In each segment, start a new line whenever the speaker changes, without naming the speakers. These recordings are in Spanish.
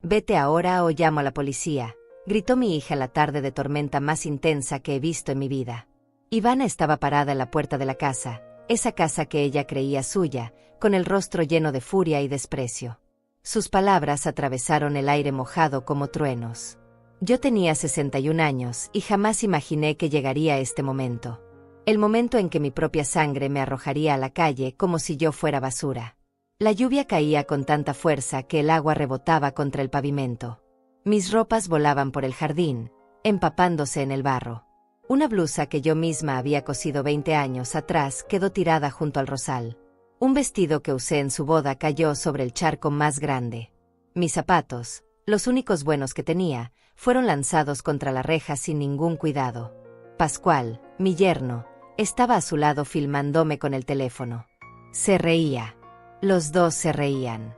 Vete ahora o llamo a la policía, gritó mi hija la tarde de tormenta más intensa que he visto en mi vida. Ivana estaba parada en la puerta de la casa, esa casa que ella creía suya, con el rostro lleno de furia y desprecio. Sus palabras atravesaron el aire mojado como truenos. Yo tenía 61 años y jamás imaginé que llegaría este momento. El momento en que mi propia sangre me arrojaría a la calle como si yo fuera basura. La lluvia caía con tanta fuerza que el agua rebotaba contra el pavimento. Mis ropas volaban por el jardín, empapándose en el barro. Una blusa que yo misma había cosido 20 años atrás quedó tirada junto al rosal. Un vestido que usé en su boda cayó sobre el charco más grande. Mis zapatos, los únicos buenos que tenía, fueron lanzados contra la reja sin ningún cuidado. Pascual, mi yerno, estaba a su lado filmándome con el teléfono. Se reía. Los dos se reían.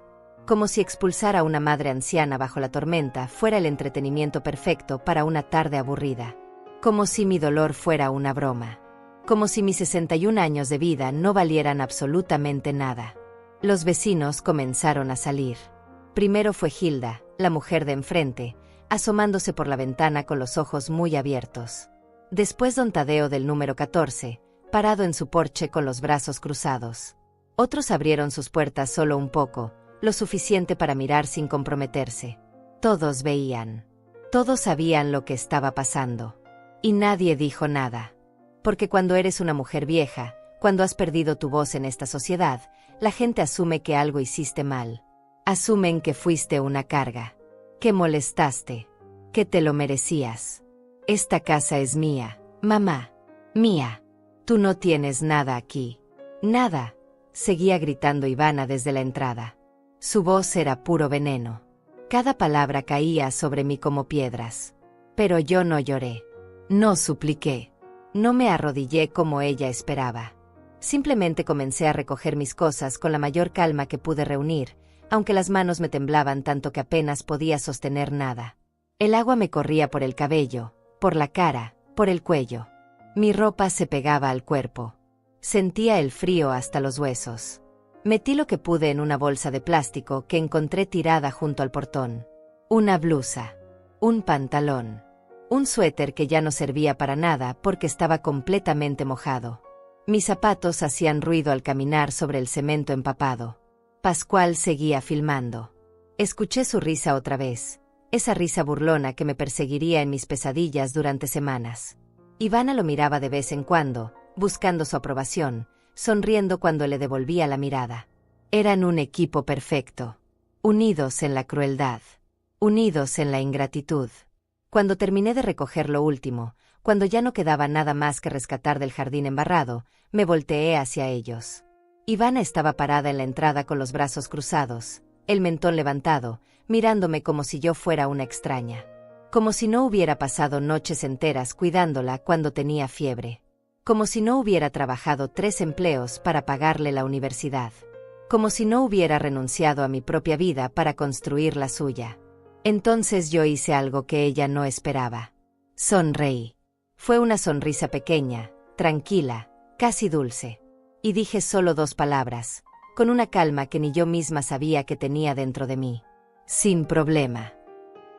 Como si expulsar a una madre anciana bajo la tormenta fuera el entretenimiento perfecto para una tarde aburrida. Como si mi dolor fuera una broma. Como si mis 61 años de vida no valieran absolutamente nada. Los vecinos comenzaron a salir. Primero fue Hilda, la mujer de enfrente, asomándose por la ventana con los ojos muy abiertos. Después don Tadeo del número 14, parado en su porche con los brazos cruzados. Otros abrieron sus puertas solo un poco, lo suficiente para mirar sin comprometerse. Todos veían. Todos sabían lo que estaba pasando. Y nadie dijo nada. Porque cuando eres una mujer vieja, cuando has perdido tu voz en esta sociedad, la gente asume que algo hiciste mal. Asumen que fuiste una carga. Que molestaste. Que te lo merecías. Esta casa es mía, mamá. Mía. Tú no tienes nada aquí. Nada. Seguía gritando Ivana desde la entrada. Su voz era puro veneno. Cada palabra caía sobre mí como piedras. Pero yo no lloré. No supliqué. No me arrodillé como ella esperaba. Simplemente comencé a recoger mis cosas con la mayor calma que pude reunir, aunque las manos me temblaban tanto que apenas podía sostener nada. El agua me corría por el cabello, por la cara, por el cuello. Mi ropa se pegaba al cuerpo. Sentía el frío hasta los huesos. Metí lo que pude en una bolsa de plástico que encontré tirada junto al portón. Una blusa. Un pantalón. Un suéter que ya no servía para nada porque estaba completamente mojado. Mis zapatos hacían ruido al caminar sobre el cemento empapado. Pascual seguía filmando. Escuché su risa otra vez, esa risa burlona que me perseguiría en mis pesadillas durante semanas. Ivana lo miraba de vez en cuando, buscando su aprobación, sonriendo cuando le devolvía la mirada. Eran un equipo perfecto. Unidos en la crueldad. Unidos en la ingratitud. Cuando terminé de recoger lo último, cuando ya no quedaba nada más que rescatar del jardín embarrado, me volteé hacia ellos. Ivana estaba parada en la entrada con los brazos cruzados, el mentón levantado, mirándome como si yo fuera una extraña. Como si no hubiera pasado noches enteras cuidándola cuando tenía fiebre. Como si no hubiera trabajado 3 empleos para pagarle la universidad. Como si no hubiera renunciado a mi propia vida para construir la suya. Entonces yo hice algo que ella no esperaba. Sonreí. Fue una sonrisa pequeña, tranquila, casi dulce. Y dije solo 2 palabras, con una calma que ni yo misma sabía que tenía dentro de mí. Sin problema.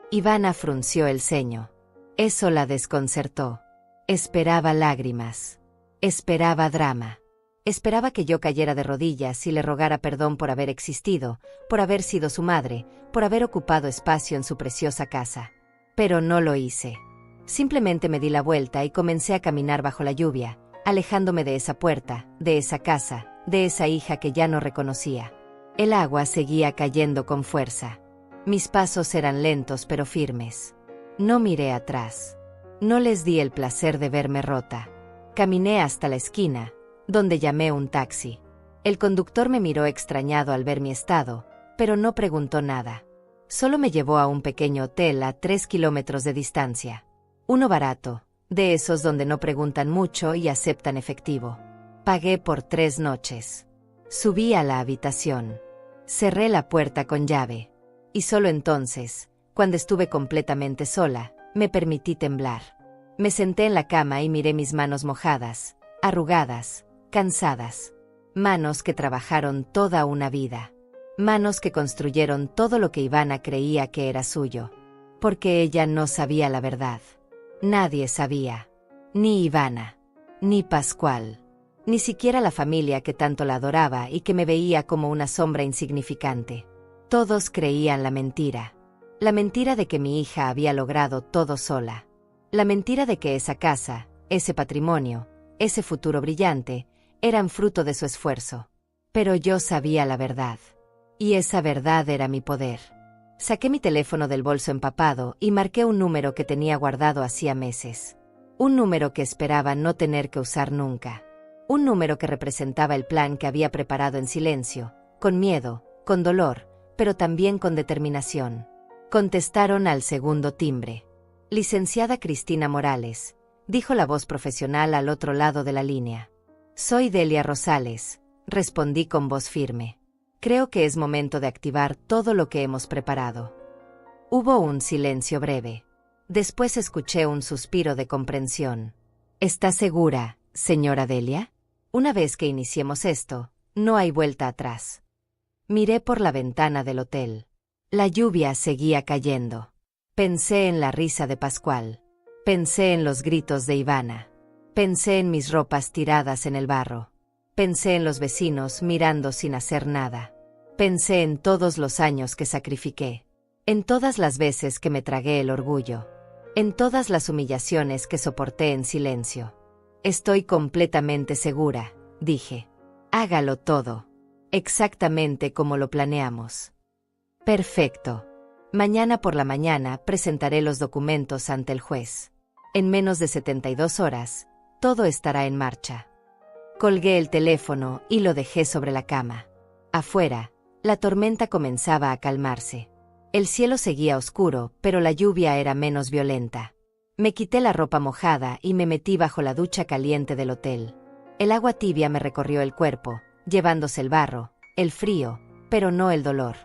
Ivana frunció el ceño. Eso la desconcertó. Esperaba lágrimas. Esperaba drama. Esperaba que yo cayera de rodillas y le rogara perdón por haber existido, por haber sido su madre, por haber ocupado espacio en su preciosa casa. Pero no lo hice. Simplemente me di la vuelta y comencé a caminar bajo la lluvia, alejándome de esa puerta, de esa casa, de esa hija que ya no reconocía. El agua seguía cayendo con fuerza. Mis pasos eran lentos pero firmes. No miré atrás. No les di el placer de verme rota. Caminé hasta la esquina, donde llamé un taxi. El conductor me miró extrañado al ver mi estado, pero no preguntó nada. Solo me llevó a un pequeño hotel a 3 kilómetros de distancia. Uno barato, de esos donde no preguntan mucho y aceptan efectivo. Pagué por 3 noches. Subí a la habitación. Cerré la puerta con llave. Y solo entonces, cuando estuve completamente sola, me permití temblar. Me senté en la cama y miré mis manos mojadas, arrugadas, cansadas. Manos que trabajaron toda una vida. Manos que construyeron todo lo que Ivana creía que era suyo. Porque ella no sabía la verdad. Nadie sabía. Ni Ivana. Ni Pascual. Ni siquiera la familia que tanto la adoraba y que me veía como una sombra insignificante. Todos creían la mentira. La mentira de que mi hija había logrado todo sola. La mentira de que esa casa, ese patrimonio, ese futuro brillante, eran fruto de su esfuerzo. Pero yo sabía la verdad. Y esa verdad era mi poder. Saqué mi teléfono del bolso empapado y marqué un número que tenía guardado hacía meses. Un número que esperaba no tener que usar nunca. Un número que representaba el plan que había preparado en silencio, con miedo, con dolor, pero también con determinación. Contestaron al segundo timbre. Licenciada Cristina Morales, dijo la voz profesional al otro lado de la línea. Soy Delia Rosales, respondí con voz firme. Creo que es momento de activar todo lo que hemos preparado. Hubo un silencio breve. Después escuché un suspiro de comprensión. ¿Está segura, señora Delia? Una vez que iniciemos esto, no hay vuelta atrás. Miré por la ventana del hotel. La lluvia seguía cayendo. Pensé en la risa de Pascual. Pensé en los gritos de Ivana. Pensé en mis ropas tiradas en el barro. Pensé en los vecinos mirando sin hacer nada. Pensé en todos los años que sacrifiqué. En todas las veces que me tragué el orgullo. En todas las humillaciones que soporté en silencio. Estoy completamente segura, dije. Hágalo todo. Exactamente como lo planeamos. Perfecto. Mañana por la mañana presentaré los documentos ante el juez. En menos de 72 horas, todo estará en marcha. Colgué el teléfono y lo dejé sobre la cama. Afuera, la tormenta comenzaba a calmarse. El cielo seguía oscuro, pero la lluvia era menos violenta. Me quité la ropa mojada y me metí bajo la ducha caliente del hotel. El agua tibia me recorrió el cuerpo, llevándose el barro, el frío, pero no el dolor.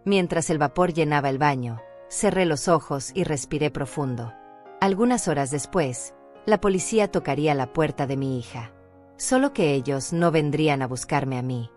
Mientras el vapor llenaba el baño, cerré los ojos y respiré profundo. Algunas horas después, la policía tocaría la puerta de mi hija. Solo que ellos no vendrían a buscarme a mí.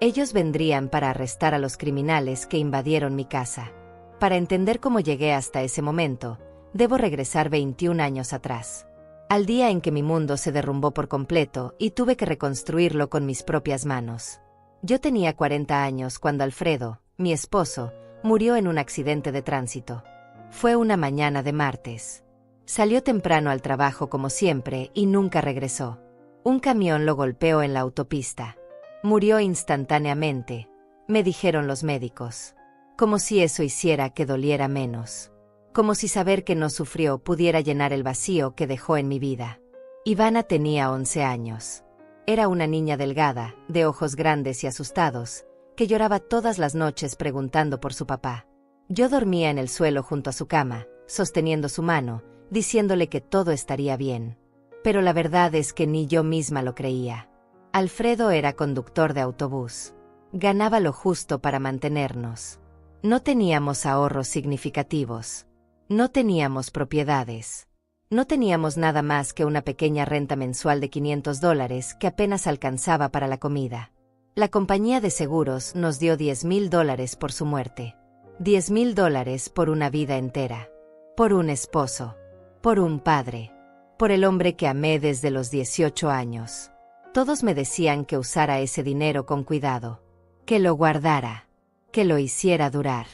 Ellos vendrían para arrestar a los criminales que invadieron mi casa. Para entender cómo llegué hasta ese momento, debo regresar 21 años atrás. Al día en que mi mundo se derrumbó por completo y tuve que reconstruirlo con mis propias manos. Yo tenía 40 años cuando Alfredo, mi esposo, murió en un accidente de tránsito. Fue una mañana de martes. Salió temprano al trabajo como siempre y nunca regresó. Un camión lo golpeó en la autopista. Murió instantáneamente, me dijeron los médicos. Como si eso hiciera que doliera menos. Como si saber que no sufrió pudiera llenar el vacío que dejó en mi vida. Ivana tenía 11 años. Era una niña delgada, de ojos grandes y asustados, que lloraba todas las noches preguntando por su papá. Yo dormía en el suelo junto a su cama, sosteniendo su mano, diciéndole que todo estaría bien. Pero la verdad es que ni yo misma lo creía. Alfredo era conductor de autobús. Ganaba lo justo para mantenernos. No teníamos ahorros significativos. No teníamos propiedades. No teníamos nada más que una pequeña renta mensual de $500 que apenas alcanzaba para la comida. La compañía de seguros nos dio $10,000 por su muerte. $10,000 por una vida entera. Por un esposo. Por un padre. Por el hombre que amé desde los 18 años. Todos me decían que usara ese dinero con cuidado. Que lo guardara. Que lo hiciera durar.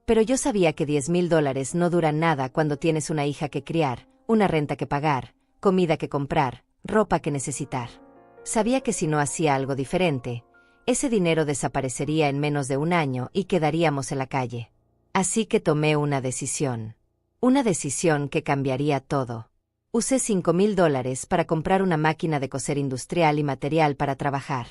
Pero yo sabía que $10,000 no duran nada cuando tienes una hija que criar, una renta que pagar, comida que comprar, ropa que necesitar. Sabía que si no hacía algo diferente, ese dinero desaparecería en menos de un año y quedaríamos en la calle. Así que tomé una decisión. Una decisión que cambiaría todo. Usé $5,000 para comprar una máquina de coser industrial y material para trabajar.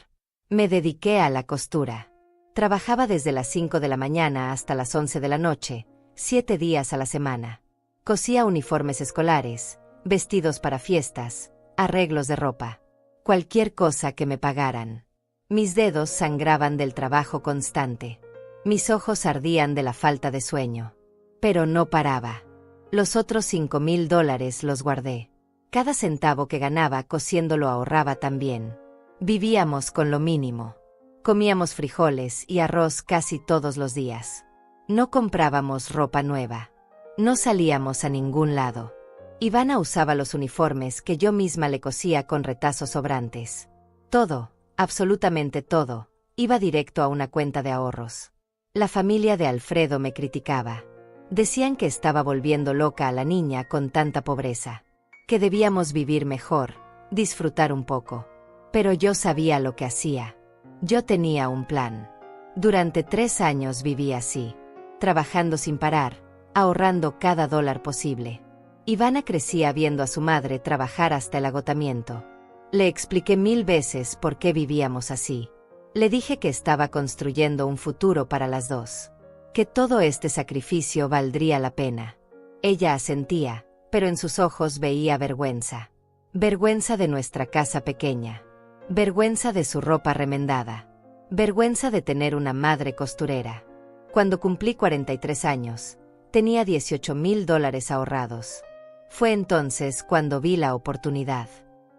Me dediqué a la costura. Trabajaba desde las 5 de la mañana hasta las 11 de la noche, 7 días a la semana. Cosía uniformes escolares, vestidos para fiestas, arreglos de ropa. Cualquier cosa que me pagaran. Mis dedos sangraban del trabajo constante. Mis ojos ardían de la falta de sueño. Pero no paraba. Los otros $5,000 los guardé. Cada centavo que ganaba cosiendo lo ahorraba también. Vivíamos con lo mínimo. Comíamos frijoles y arroz casi todos los días. No comprábamos ropa nueva. No salíamos a ningún lado. Ivana usaba los uniformes que yo misma le cosía con retazos sobrantes. Todo, absolutamente todo, iba directo a una cuenta de ahorros. La familia de Alfredo me criticaba. Decían que estaba volviendo loca a la niña con tanta pobreza, que debíamos vivir mejor, disfrutar un poco. Pero yo sabía lo que hacía. Yo tenía un plan. Durante 3 años viví así, trabajando sin parar, ahorrando cada dólar posible. Ivana crecía viendo a su madre trabajar hasta el agotamiento. Le expliqué 1000 veces por qué vivíamos así. Le dije que estaba construyendo un futuro para las dos, que todo este sacrificio valdría la pena. Ella asentía, pero en sus ojos veía vergüenza. Vergüenza de nuestra casa pequeña. Vergüenza de su ropa remendada. Vergüenza de tener una madre costurera. Cuando cumplí 43 años, tenía $18,000 ahorrados. Fue entonces cuando vi la oportunidad.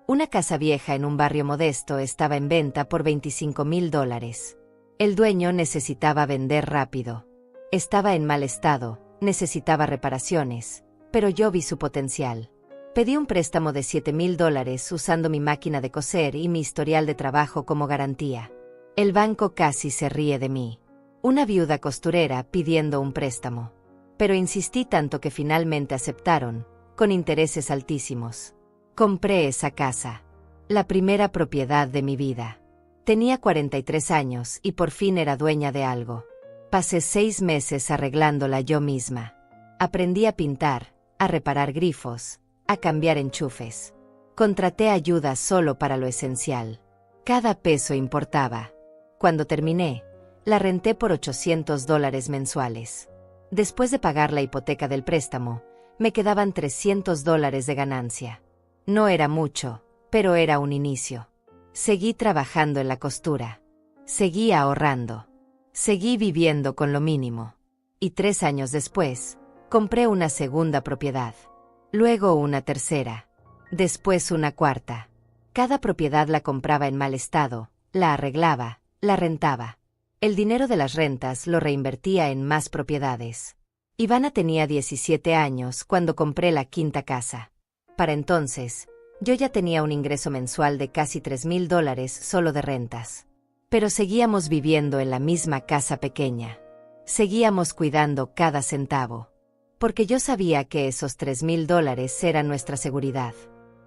Una casa vieja en un barrio modesto estaba en venta por $25,000. El dueño necesitaba vender rápido. Estaba en mal estado, necesitaba reparaciones, pero yo vi su potencial. Pedí un préstamo de $7,000 usando mi máquina de coser y mi historial de trabajo como garantía. El banco casi se ríe de mí. Una viuda costurera pidiendo un préstamo. Pero insistí tanto que finalmente aceptaron, con intereses altísimos. Compré esa casa. La primera propiedad de mi vida. Tenía 43 años y por fin era dueña de algo. Pasé 6 meses arreglándola yo misma. Aprendí a pintar, a reparar grifos, a cambiar enchufes. Contraté ayuda solo para lo esencial. Cada peso importaba. Cuando terminé, la renté por $800 mensuales. Después de pagar la hipoteca del préstamo, me quedaban $300 de ganancia. No era mucho, pero era un inicio. Seguí trabajando en la costura. Seguí ahorrando. Seguí viviendo con lo mínimo. Y 3 años después, compré una segunda propiedad. Luego una tercera. Después una cuarta. Cada propiedad la compraba en mal estado, la arreglaba, la rentaba. El dinero de las rentas lo reinvertía en más propiedades. Ivana tenía 17 años cuando compré la quinta casa. Para entonces, yo ya tenía un ingreso mensual de casi $3,000 solo de rentas. Pero seguíamos viviendo en la misma casa pequeña. Seguíamos cuidando cada centavo. Porque yo sabía que esos $3,000 eran nuestra seguridad.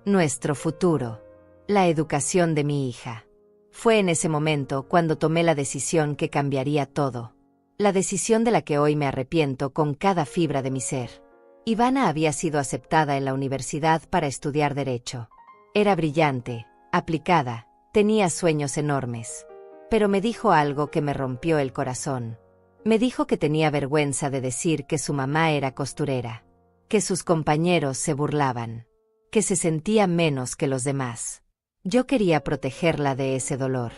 Nuestro futuro. La educación de mi hija. Fue en ese momento cuando tomé la decisión que cambiaría todo. La decisión de la que hoy me arrepiento con cada fibra de mi ser. Ivana había sido aceptada en la universidad para estudiar Derecho. Era brillante, aplicada, tenía sueños enormes. Pero me dijo algo que me rompió el corazón. Me dijo que tenía vergüenza de decir que su mamá era costurera, que sus compañeros se burlaban, que se sentía menos que los demás. Yo quería protegerla de ese dolor.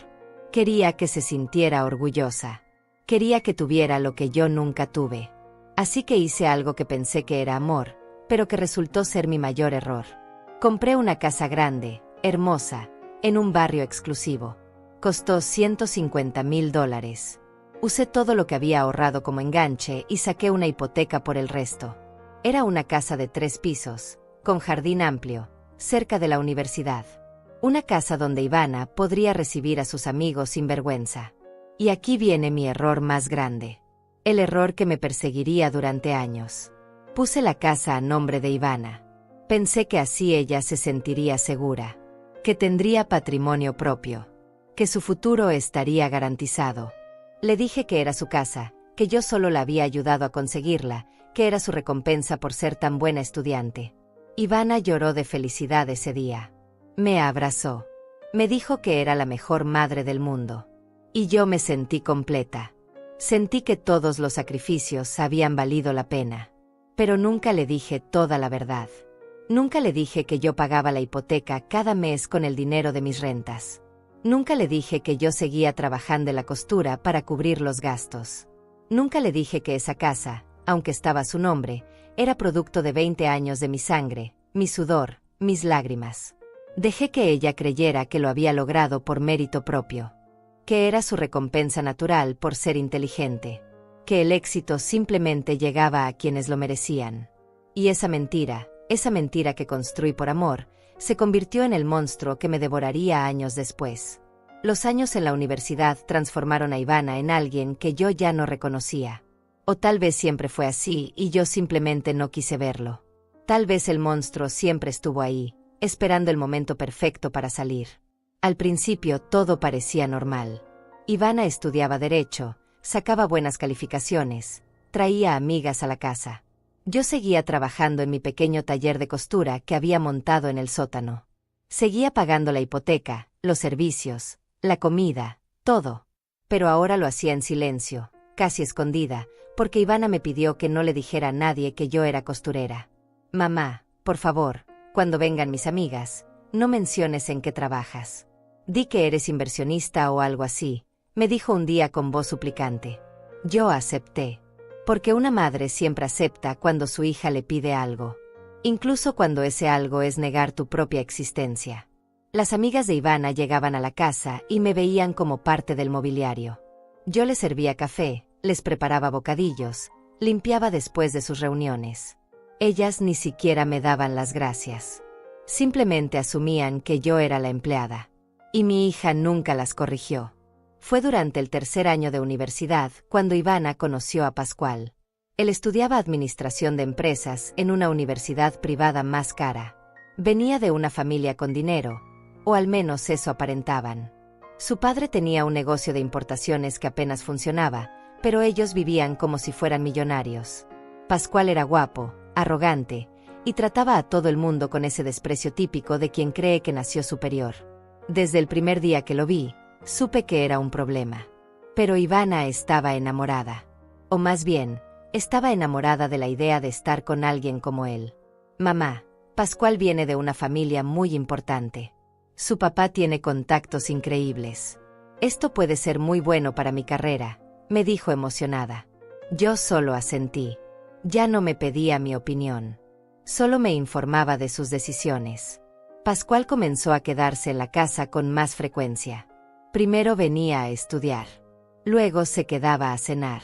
Quería que se sintiera orgullosa. Quería que tuviera lo que yo nunca tuve. Así que hice algo que pensé que era amor, pero que resultó ser mi mayor error. Compré una casa grande, hermosa, en un barrio exclusivo. Costó $150,000. Usé todo lo que había ahorrado como enganche y saqué una hipoteca por el resto. Era una casa de 3 pisos, con jardín amplio, cerca de la universidad. Una casa donde Ivana podría recibir a sus amigos sin vergüenza. Y aquí viene mi error más grande. El error que me perseguiría durante años. Puse la casa a nombre de Ivana. Pensé que así ella se sentiría segura. Que tendría patrimonio propio. Que su futuro estaría garantizado. Le dije que era su casa, que yo solo la había ayudado a conseguirla, que era su recompensa por ser tan buena estudiante. Ivana lloró de felicidad ese día. Me abrazó. Me dijo que era la mejor madre del mundo. Y yo me sentí completa. Sentí que todos los sacrificios habían valido la pena. Pero nunca le dije toda la verdad. Nunca le dije que yo pagaba la hipoteca cada mes con el dinero de mis rentas. Nunca le dije que yo seguía trabajando en la costura para cubrir los gastos. Nunca le dije que esa casa, aunque estaba a su nombre, era producto de 20 años de mi sangre, mi sudor, mis lágrimas. Dejé que ella creyera que lo había logrado por mérito propio. que era su recompensa natural por ser inteligente, que el éxito simplemente llegaba a quienes lo merecían. Y esa mentira que construí por amor, se convirtió en el monstruo que me devoraría años después. Los años en la universidad transformaron a Ivana en alguien que yo ya no reconocía. O tal vez siempre fue así y yo simplemente no quise verlo. Tal vez el monstruo siempre estuvo ahí, esperando el momento perfecto para salir. Al principio todo parecía normal. Ivana estudiaba derecho, sacaba buenas calificaciones, traía amigas a la casa. Yo seguía trabajando en mi pequeño taller de costura que había montado en el sótano. Seguía pagando la hipoteca, los servicios, la comida, todo. Pero ahora lo hacía en silencio, casi escondida, porque Ivana me pidió que no le dijera a nadie que yo era costurera. Mamá, por favor, cuando vengan mis amigas, no menciones en qué trabajas. Di que eres inversionista o algo así, me dijo un día con voz suplicante. Yo acepté. Porque una madre siempre acepta cuando su hija le pide algo. Incluso cuando ese algo es negar tu propia existencia. Las amigas de Ivana llegaban a la casa y me veían como parte del mobiliario. Yo les servía café, les preparaba bocadillos, limpiaba después de sus reuniones. Ellas ni siquiera me daban las gracias. Simplemente asumían que yo era la empleada. Y mi hija nunca las corrigió. Fue durante el tercer año de universidad cuando Ivana conoció a Pascual. Él estudiaba administración de empresas en una universidad privada más cara. Venía de una familia con dinero, o al menos eso aparentaban. Su padre tenía un negocio de importaciones que apenas funcionaba, pero ellos vivían como si fueran millonarios. Pascual era guapo, arrogante, y trataba a todo el mundo con ese desprecio típico de quien cree que nació superior. Desde el primer día que lo vi, supe que era un problema. Pero Ivana estaba enamorada. O más bien, estaba enamorada de la idea de estar con alguien como él. Mamá, Pascual viene de una familia muy importante. Su papá tiene contactos increíbles. Esto puede ser muy bueno para mi carrera, me dijo emocionada. Yo solo asentí. Ya no me pedía mi opinión. Solo me informaba de sus decisiones. Pascual comenzó a quedarse en la casa con más frecuencia. Primero venía a estudiar. Luego se quedaba a cenar.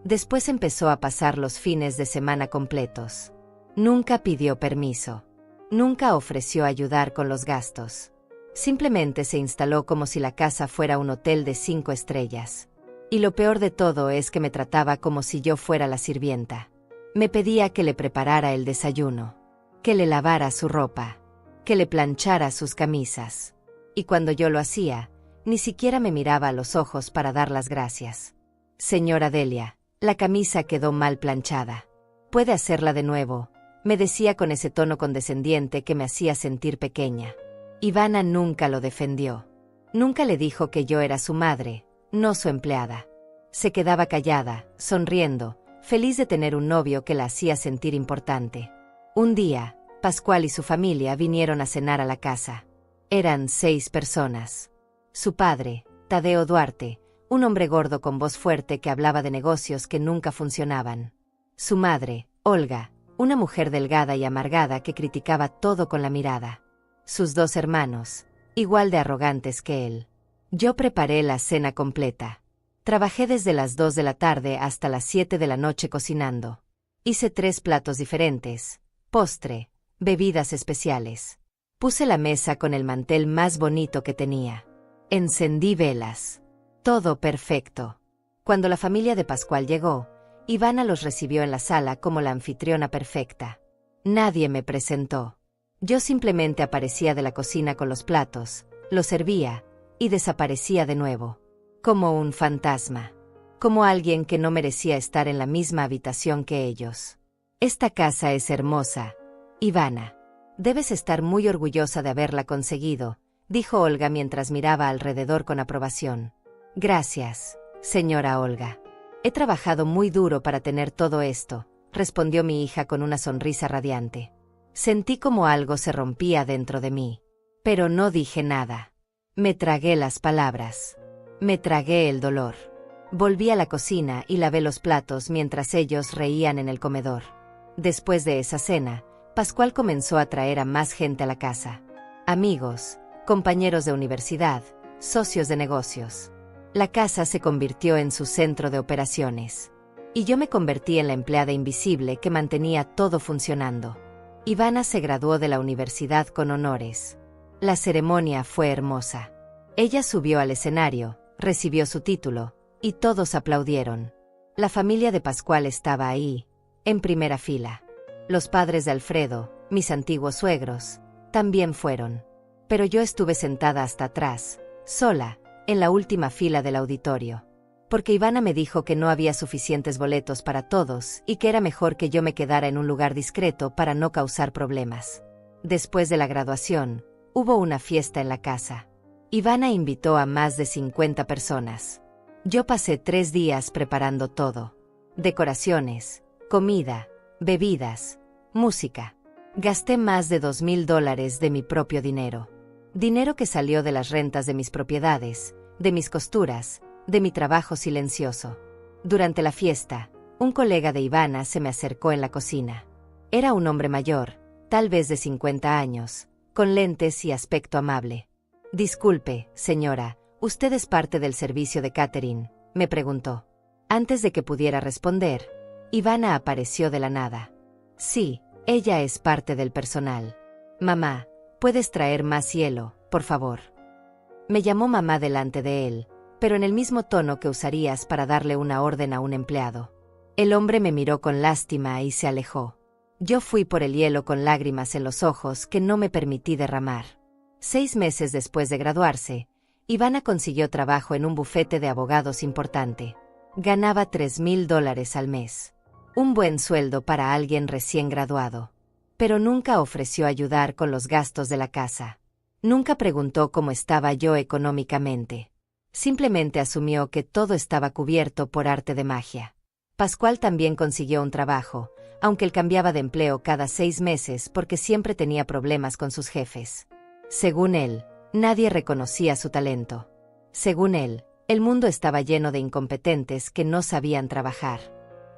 Después empezó a pasar los fines de semana completos. Nunca pidió permiso. Nunca ofreció ayudar con los gastos. Simplemente se instaló como si la casa fuera un hotel de 5 estrellas. Y lo peor de todo es que me trataba como si yo fuera la sirvienta. Me pedía que le preparara el desayuno, que le lavara su ropa, que le planchara sus camisas. Y cuando yo lo hacía, ni siquiera me miraba a los ojos para dar las gracias. Señora Delia, la camisa quedó mal planchada. ¿Puede hacerla de nuevo?, me decía con ese tono condescendiente que me hacía sentir pequeña. Ivana nunca lo defendió. Nunca le dijo que yo era su madre, no su empleada. Se quedaba callada, sonriendo, feliz de tener un novio que la hacía sentir importante. Un día, Pascual y su familia vinieron a cenar a la casa. Eran 6 personas. Su padre, Tadeo Duarte, un hombre gordo con voz fuerte que hablaba de negocios que nunca funcionaban. Su madre, Olga, una mujer delgada y amargada que criticaba todo con la mirada. Sus 2 hermanos, igual de arrogantes que él. Yo preparé la cena completa. Trabajé desde las 2 de la tarde hasta las 7 de la noche cocinando. Hice 3 platos diferentes, postre, bebidas especiales. Puse la mesa con el mantel más bonito que tenía. Encendí velas. Todo perfecto. Cuando la familia de Pascual llegó, Ivana los recibió en la sala como la anfitriona perfecta. Nadie me presentó. Yo simplemente aparecía de la cocina con los platos, los servía, y desaparecía de nuevo. Como un fantasma. Como alguien que no merecía estar en la misma habitación que ellos. Esta casa es hermosa, Ivana. Debes estar muy orgullosa de haberla conseguido, dijo Olga mientras miraba alrededor con aprobación. Gracias, señora Olga. He trabajado muy duro para tener todo esto, respondió mi hija con una sonrisa radiante. Sentí como algo se rompía dentro de mí. Pero no dije nada. Me tragué las palabras. Me tragué el dolor. Volví a la cocina y lavé los platos mientras ellos reían en el comedor. Después de esa cena, Pascual comenzó a traer a más gente a la casa. Amigos, compañeros de universidad, socios de negocios. La casa se convirtió en su centro de operaciones. Y yo me convertí en la empleada invisible que mantenía todo funcionando. Ivana se graduó de la universidad con honores. La ceremonia fue hermosa. Ella subió al escenario, recibió su título, y todos aplaudieron. La familia de Pascual estaba ahí, en primera fila. Los padres de Alfredo, mis antiguos suegros, también fueron. Pero yo estuve sentada hasta atrás, sola, en la última fila del auditorio. Porque Ivana me dijo que no había suficientes boletos para todos y que era mejor que yo me quedara en un lugar discreto para no causar problemas. Después de la graduación, hubo una fiesta en la casa. Ivana invitó a más de 50 personas. Yo pasé 3 días preparando todo. Decoraciones, comida, bebidas, música. Gasté más de $2,000 de mi propio dinero. Dinero que salió de las rentas de mis propiedades, de mis costuras, de mi trabajo silencioso. Durante la fiesta, un colega de Ivana se me acercó en la cocina. Era un hombre mayor, tal vez de 50 años, con lentes y aspecto amable. «Disculpe, señora, ¿usted es parte del servicio de catering?», me preguntó. Antes de que pudiera responder, Ivana apareció de la nada. «Sí, ella es parte del personal. Mamá, ¿puedes traer más hielo, por favor?». Me llamó mamá delante de él, pero en el mismo tono que usarías para darle una orden a un empleado. El hombre me miró con lástima y se alejó. Yo fui por el hielo con lágrimas en los ojos que no me permití derramar. 6 meses después de graduarse, Ivana consiguió trabajo en un bufete de abogados importante. Ganaba $3,000 al mes. Un buen sueldo para alguien recién graduado. Pero nunca ofreció ayudar con los gastos de la casa. Nunca preguntó cómo estaba yo económicamente. Simplemente asumió que todo estaba cubierto por arte de magia. Pascual también consiguió un trabajo, aunque él cambiaba de empleo cada 6 meses porque siempre tenía problemas con sus jefes. Según él, nadie reconocía su talento. Según él, el mundo estaba lleno de incompetentes que no sabían trabajar.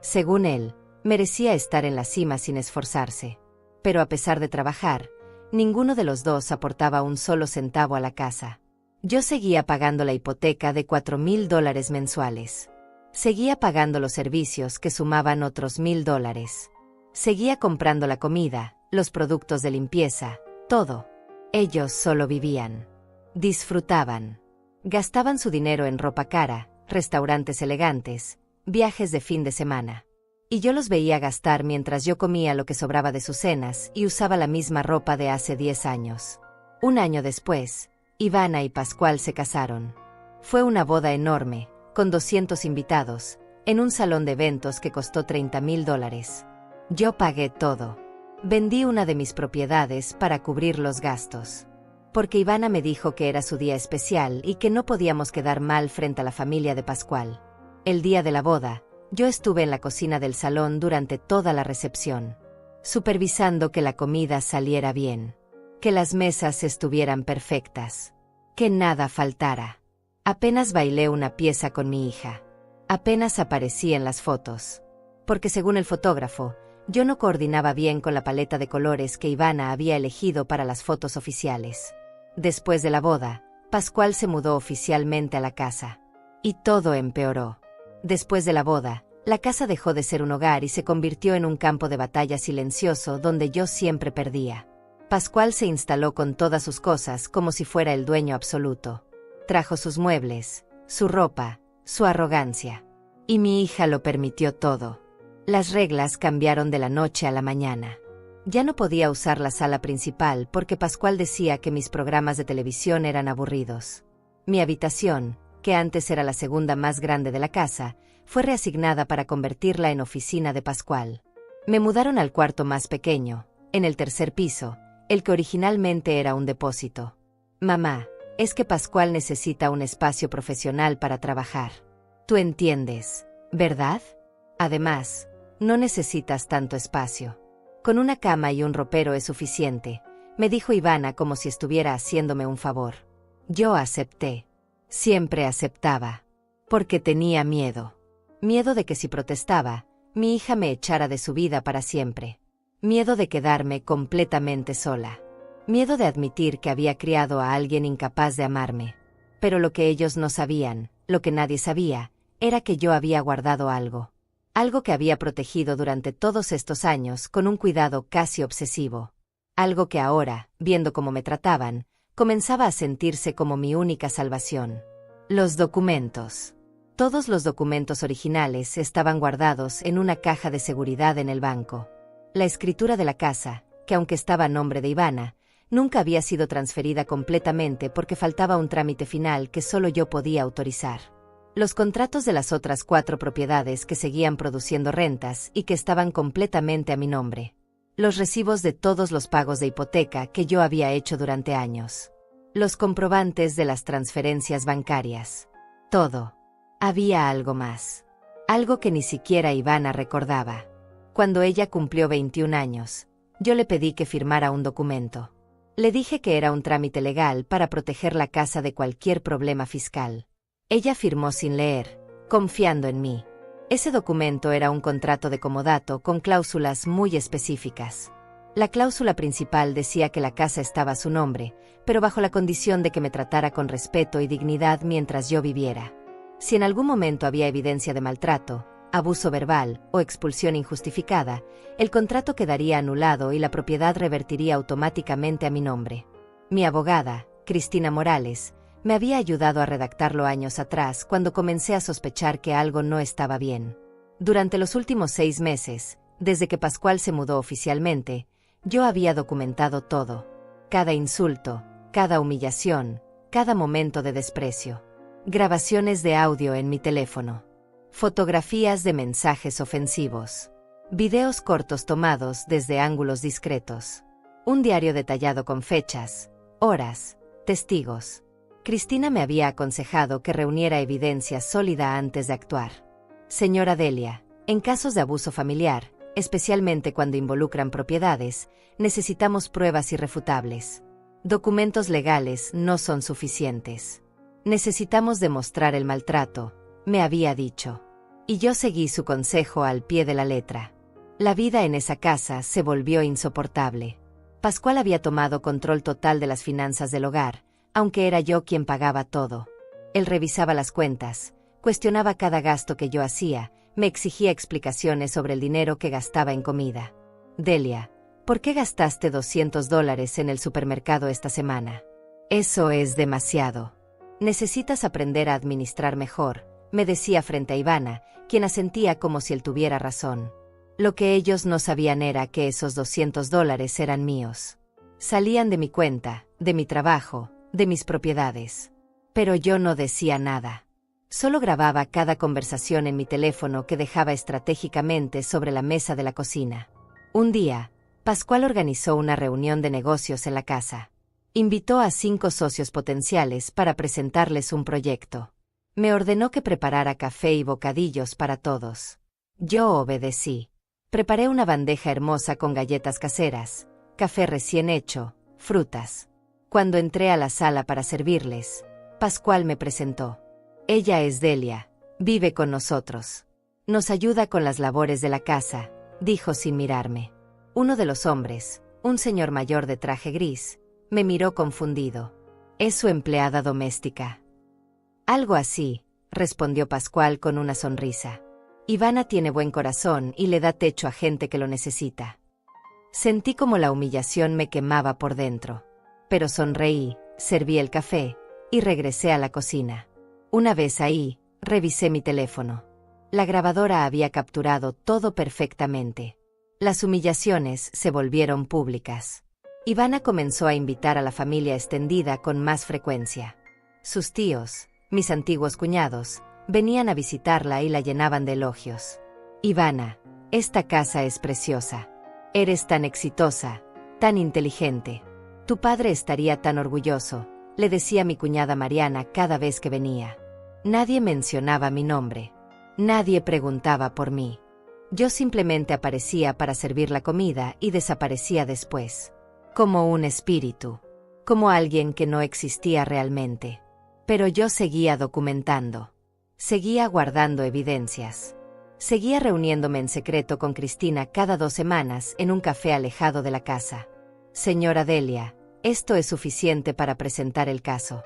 Según él, merecía estar en la cima sin esforzarse. Pero a pesar de trabajar, ninguno de los dos aportaba un solo centavo a la casa. Yo seguía pagando la hipoteca de $4,000 mensuales. Seguía pagando los servicios que sumaban otros $1,000. Seguía comprando la comida, los productos de limpieza, todo. Ellos solo vivían. Disfrutaban. Gastaban su dinero en ropa cara, restaurantes elegantes, viajes de fin de semana. Y yo los veía gastar mientras yo comía lo que sobraba de sus cenas y usaba la misma ropa de hace 10 años. Un año después, Ivana y Pascual se casaron. Fue una boda enorme, con 200 invitados, en un salón de eventos que costó $30,000. Yo pagué todo. Vendí una de mis propiedades para cubrir los gastos. Porque Ivana me dijo que era su día especial y que no podíamos quedar mal frente a la familia de Pascual. El día de la boda, yo estuve en la cocina del salón durante toda la recepción, supervisando que la comida saliera bien, que las mesas estuvieran perfectas, que nada faltara. Apenas bailé una pieza con mi hija. Apenas aparecí en las fotos. Porque según el fotógrafo, yo no coordinaba bien con la paleta de colores que Ivana había elegido para las fotos oficiales. Después de la boda, Pascual se mudó oficialmente a la casa. Y todo empeoró. Después de la boda, la casa dejó de ser un hogar y se convirtió en un campo de batalla silencioso donde yo siempre perdía. Pascual se instaló con todas sus cosas como si fuera el dueño absoluto. Trajo sus muebles, su ropa, su arrogancia. Y mi hija lo permitió todo. Las reglas cambiaron de la noche a la mañana. Ya no podía usar la sala principal porque Pascual decía que mis programas de televisión eran aburridos. Mi habitación, que antes era la segunda más grande de la casa, fue reasignada para convertirla en oficina de Pascual. Me mudaron al cuarto más pequeño, en el 3er piso, el que originalmente era un depósito. Mamá, es que Pascual necesita un espacio profesional para trabajar. Tú entiendes, ¿verdad? Además, no necesitas tanto espacio. Con una cama y un ropero es suficiente, me dijo Ivana como si estuviera haciéndome un favor. Yo acepté. Siempre aceptaba. Porque tenía miedo. Miedo de que si protestaba, mi hija me echara de su vida para siempre. Miedo de quedarme completamente sola. Miedo de admitir que había criado a alguien incapaz de amarme. Pero lo que ellos no sabían, lo que nadie sabía, era que yo había guardado algo. Algo que había protegido durante todos estos años con un cuidado casi obsesivo. Algo que ahora, viendo cómo me trataban, comenzaba a sentirse como mi única salvación. Los documentos. Todos los documentos originales estaban guardados en una caja de seguridad en el banco. La escritura de la casa, que aunque estaba a nombre de Ivana, nunca había sido transferida completamente porque faltaba un trámite final que solo yo podía autorizar. Los contratos de las otras 4 propiedades que seguían produciendo rentas y que estaban completamente a mi nombre. Los recibos de todos los pagos de hipoteca que yo había hecho durante años. Los comprobantes de las transferencias bancarias. Todo. Había algo más. Algo que ni siquiera Ivana recordaba. Cuando ella cumplió 21 años, yo le pedí que firmara un documento. Le dije que era un trámite legal para proteger la casa de cualquier problema fiscal. Ella firmó sin leer, confiando en mí. Ese documento era un contrato de comodato con cláusulas muy específicas. La cláusula principal decía que la casa estaba a su nombre, pero bajo la condición de que me tratara con respeto y dignidad mientras yo viviera. Si en algún momento había evidencia de maltrato, abuso verbal o expulsión injustificada, el contrato quedaría anulado y la propiedad revertiría automáticamente a mi nombre. Mi abogada, Cristina Morales, me había ayudado a redactarlo años atrás cuando comencé a sospechar que algo no estaba bien. Durante los últimos 6 meses, desde que Pascual se mudó oficialmente, yo había documentado todo. Cada insulto, cada humillación, cada momento de desprecio. Grabaciones de audio en mi teléfono. Fotografías de mensajes ofensivos. Videos cortos tomados desde ángulos discretos. Un diario detallado con fechas, horas, testigos. Cristina me había aconsejado que reuniera evidencia sólida antes de actuar. Señora Delia, en casos de abuso familiar, especialmente cuando involucran propiedades, necesitamos pruebas irrefutables. Documentos legales no son suficientes. Necesitamos demostrar el maltrato, me había dicho. Y yo seguí su consejo al pie de la letra. La vida en esa casa se volvió insoportable. Pascual había tomado control total de las finanzas del hogar, aunque era yo quien pagaba todo. Él revisaba las cuentas, cuestionaba cada gasto que yo hacía, me exigía explicaciones sobre el dinero que gastaba en comida. Delia, ¿por qué gastaste $200 en el supermercado esta semana? Eso es demasiado. Necesitas aprender a administrar mejor, me decía frente a Ivana, quien asentía como si él tuviera razón. Lo que ellos no sabían era que esos $200 eran míos. Salían de mi cuenta, de mi trabajo, de mis propiedades. Pero yo no decía nada. Solo grababa cada conversación en mi teléfono que dejaba estratégicamente sobre la mesa de la cocina. Un día, Pascual organizó una reunión de negocios en la casa. Invitó a 5 socios potenciales para presentarles un proyecto. Me ordenó que preparara café y bocadillos para todos. Yo obedecí. Preparé una bandeja hermosa con galletas caseras, café recién hecho, frutas. Cuando entré a la sala para servirles, Pascual me presentó. Ella es Delia, vive con nosotros. Nos ayuda con las labores de la casa, dijo sin mirarme. Uno de los hombres, un señor mayor de traje gris, me miró confundido. ¿Es su empleada doméstica? Algo así, respondió Pascual con una sonrisa. Ivana tiene buen corazón y le da techo a gente que lo necesita. Sentí como la humillación me quemaba por dentro. Pero sonreí, serví el café, y regresé a la cocina. Una vez ahí, revisé mi teléfono. La grabadora había capturado todo perfectamente. Las humillaciones se volvieron públicas. Ivana comenzó a invitar a la familia extendida con más frecuencia. Sus tíos, mis antiguos cuñados, venían a visitarla y la llenaban de elogios. Ivana, esta casa es preciosa. Eres tan exitosa, tan inteligente. Tu padre estaría tan orgulloso, le decía mi cuñada Mariana cada vez que venía. Nadie mencionaba mi nombre. Nadie preguntaba por mí. Yo simplemente aparecía para servir la comida y desaparecía después. Como un espíritu. Como alguien que no existía realmente. Pero yo seguía documentando. Seguía guardando evidencias. Seguía reuniéndome en secreto con Cristina cada 2 semanas en un café alejado de la casa. Señora Delia, esto es suficiente para presentar el caso.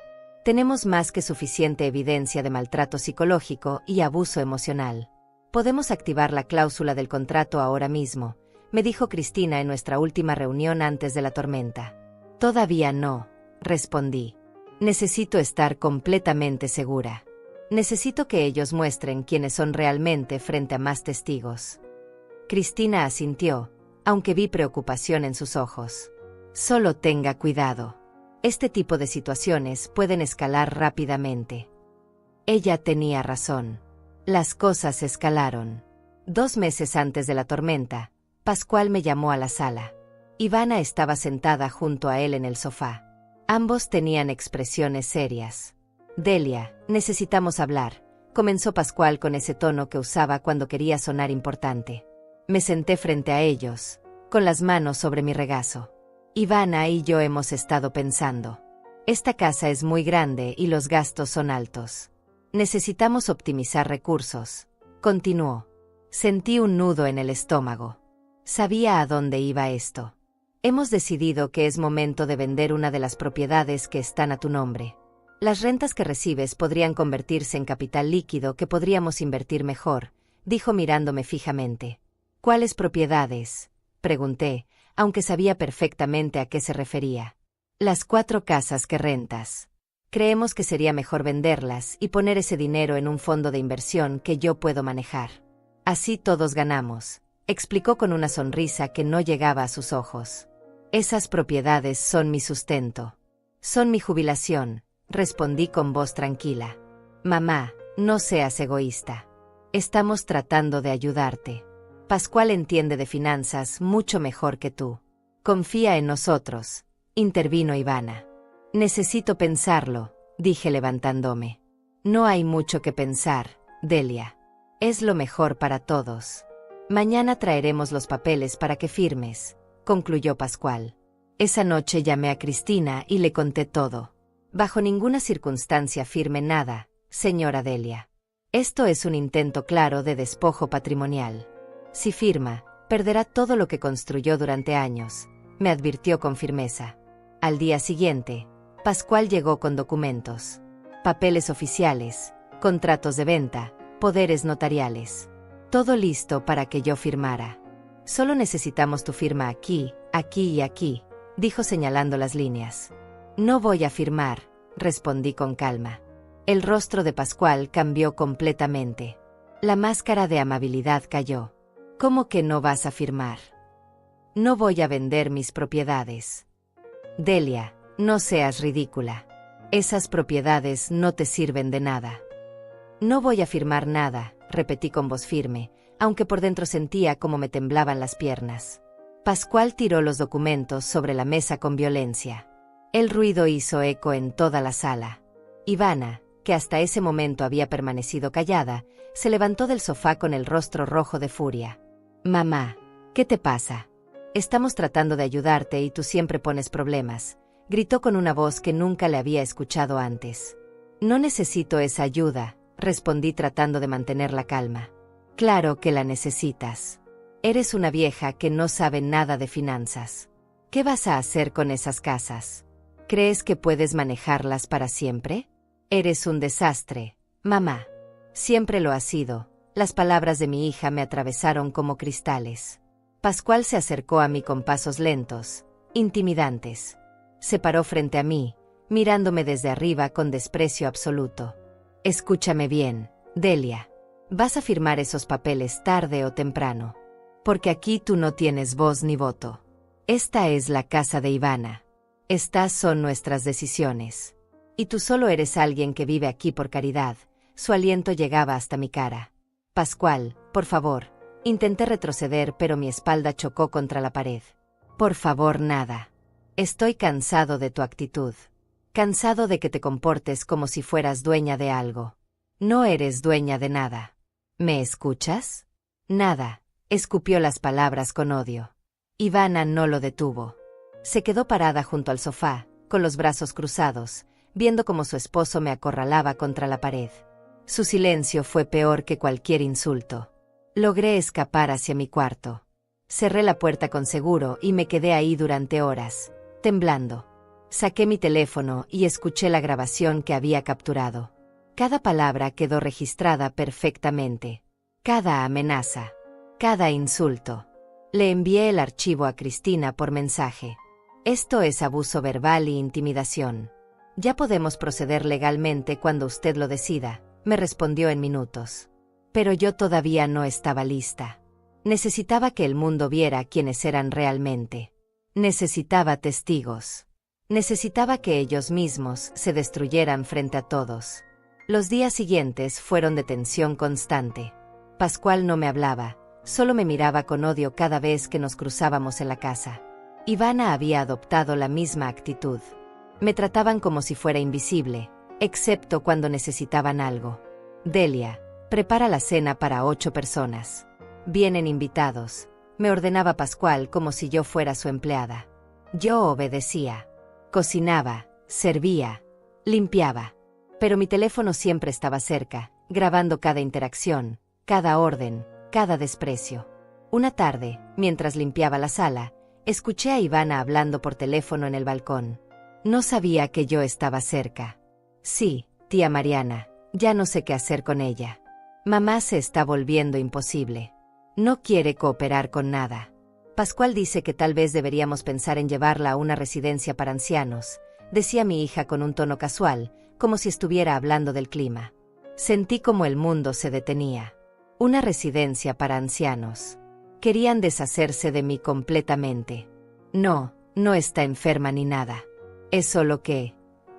Tenemos más que suficiente evidencia de maltrato psicológico y abuso emocional. Podemos activar la cláusula del contrato ahora mismo, me dijo Cristina en nuestra última reunión antes de la tormenta. Todavía no, respondí. Necesito estar completamente segura. Necesito que ellos muestren quiénes son realmente frente a más testigos. Cristina asintió, aunque vi preocupación en sus ojos. Solo tenga cuidado. Este tipo de situaciones pueden escalar rápidamente. Ella tenía razón. Las cosas escalaron. 2 meses antes de la tormenta, Pascual me llamó a la sala. Ivana estaba sentada junto a él en el sofá. Ambos tenían expresiones serias. Delia, necesitamos hablar, comenzó Pascual con ese tono que usaba cuando quería sonar importante. Me senté frente a ellos, con las manos sobre mi regazo. Ivana y yo hemos estado pensando. Esta casa es muy grande y los gastos son altos. Necesitamos optimizar recursos, continuó. Sentí un nudo en el estómago. Sabía a dónde iba esto. Hemos decidido que es momento de vender una de las propiedades que están a tu nombre. Las rentas que recibes podrían convertirse en capital líquido que podríamos invertir mejor, dijo mirándome fijamente. ¿Cuáles propiedades?, pregunté, aunque sabía perfectamente a qué se refería. Las 4 casas que rentas. Creemos que sería mejor venderlas y poner ese dinero en un fondo de inversión que yo puedo manejar. Así todos ganamos, explicó con una sonrisa que no llegaba a sus ojos. Esas propiedades son mi sustento. Son mi jubilación, respondí con voz tranquila. Mamá, no seas egoísta. Estamos tratando de ayudarte. Pascual entiende de finanzas mucho mejor que tú. Confía en nosotros, intervino Ivana. Necesito pensarlo, dije levantándome. No hay mucho que pensar, Delia. Es lo mejor para todos. Mañana traeremos los papeles para que firmes, concluyó Pascual. Esa noche llamé a Cristina y le conté todo. Bajo ninguna circunstancia firme nada, señora Delia. Esto es un intento claro de despojo patrimonial. Si firma, perderá todo lo que construyó durante años, me advirtió con firmeza. Al día siguiente, Pascual llegó con documentos, papeles oficiales, contratos de venta, poderes notariales. Todo listo para que yo firmara. Solo necesitamos tu firma aquí, aquí y aquí, dijo señalando las líneas. No voy a firmar, respondí con calma. El rostro de Pascual cambió completamente. La máscara de amabilidad cayó. ¿Cómo que no vas a firmar? No voy a vender mis propiedades. Delia, no seas ridícula. Esas propiedades no te sirven de nada. No voy a firmar nada, repetí con voz firme, aunque por dentro sentía cómo me temblaban las piernas. Pascual tiró los documentos sobre la mesa con violencia. El ruido hizo eco en toda la sala. Ivana, que hasta ese momento había permanecido callada, se levantó del sofá con el rostro rojo de furia. Mamá, ¿qué te pasa? Estamos tratando de ayudarte y tú siempre pones problemas, gritó con una voz que nunca le había escuchado antes. No necesito esa ayuda, respondí tratando de mantener la calma. Claro que la necesitas. Eres una vieja que no sabe nada de finanzas. ¿Qué vas a hacer con esas casas? ¿Crees que puedes manejarlas para siempre? Eres un desastre, mamá. Siempre lo has sido. Las palabras de mi hija me atravesaron como cristales. Pascual se acercó a mí con pasos lentos, intimidantes. Se paró frente a mí, mirándome desde arriba con desprecio absoluto. Escúchame bien, Delia. Vas a firmar esos papeles tarde o temprano. Porque aquí tú no tienes voz ni voto. Esta es la casa de Ivana. Estas son nuestras decisiones. Y tú solo eres alguien que vive aquí por caridad. Su aliento llegaba hasta mi cara. Pascual, por favor. Intenté retroceder, pero mi espalda chocó contra la pared. Por favor, nada. Estoy cansado de tu actitud. Cansado de que te comportes como si fueras dueña de algo. No eres dueña de nada. ¿Me escuchas? Nada. Escupió las palabras con odio. Ivana no lo detuvo. Se quedó parada junto al sofá, con los brazos cruzados, viendo cómo su esposo me acorralaba contra la pared. Su silencio fue peor que cualquier insulto. Logré escapar hacia mi cuarto. Cerré la puerta con seguro y me quedé ahí durante horas, temblando. Saqué mi teléfono y escuché la grabación que había capturado. Cada palabra quedó registrada perfectamente. Cada amenaza. Cada insulto. Le envié el archivo a Cristina por mensaje. Esto es abuso verbal y intimidación. Ya podemos proceder legalmente cuando usted lo decida, me respondió en minutos. Pero yo todavía no estaba lista. Necesitaba que el mundo viera quiénes eran realmente. Necesitaba testigos. Necesitaba que ellos mismos se destruyeran frente a todos. Los días siguientes fueron de tensión constante. Pascual no me hablaba, solo me miraba con odio cada vez que nos cruzábamos en la casa. Ivana había adoptado la misma actitud. Me trataban como si fuera invisible, excepto cuando necesitaban algo. Delia, prepara la cena para 8 personas. Vienen invitados, me ordenaba Pascual como si yo fuera su empleada. Yo obedecía. Cocinaba, servía, limpiaba. Pero mi teléfono siempre estaba cerca, grabando cada interacción, cada orden, cada desprecio. Una tarde, mientras limpiaba la sala, escuché a Ivana hablando por teléfono en el balcón. No sabía que yo estaba cerca. Sí, tía Mariana, ya no sé qué hacer con ella. Mamá se está volviendo imposible. No quiere cooperar con nada. Pascual dice que tal vez deberíamos pensar en llevarla a una residencia para ancianos, decía mi hija con un tono casual, como si estuviera hablando del clima. Sentí como el mundo se detenía. Una residencia para ancianos. Querían deshacerse de mí completamente. No, no está enferma ni nada. Es solo que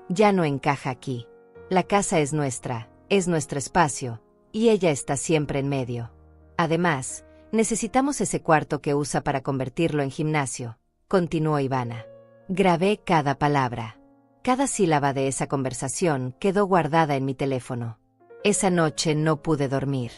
ya no encaja aquí. La casa es nuestro espacio, y ella está siempre en medio. Además, necesitamos ese cuarto que usa para convertirlo en gimnasio, continuó Ivana. Grabé cada palabra. Cada sílaba de esa conversación quedó guardada en mi teléfono. Esa noche no pude dormir.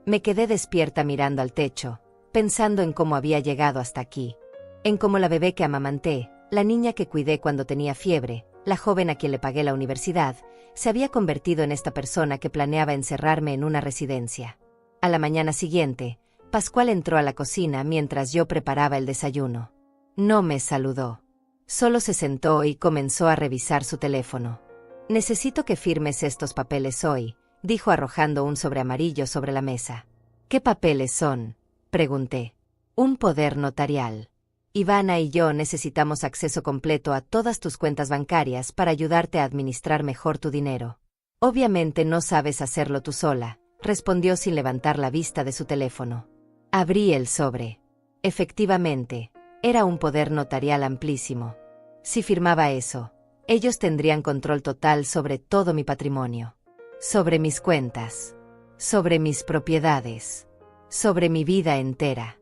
Me quedé despierta mirando al techo, pensando en cómo había llegado hasta aquí. En cómo la bebé que amamanté, la niña que cuidé cuando tenía fiebre, la joven a quien le pagué la universidad, se había convertido en esta persona que planeaba encerrarme en una residencia. A la mañana siguiente, Pascual entró a la cocina mientras yo preparaba el desayuno. No me saludó. Solo se sentó y comenzó a revisar su teléfono. Necesito que firmes estos papeles hoy, dijo arrojando un sobre amarillo sobre la mesa. ¿Qué papeles son?, pregunté. Un poder notarial. Ivana y yo necesitamos acceso completo a todas tus cuentas bancarias para ayudarte a administrar mejor tu dinero. Obviamente no sabes hacerlo tú sola, respondió sin levantar la vista de su teléfono. Abrí el sobre. Efectivamente, era un poder notarial amplísimo. Si firmaba eso, ellos tendrían control total sobre todo mi patrimonio. Sobre mis cuentas. Sobre mis propiedades. Sobre mi vida entera.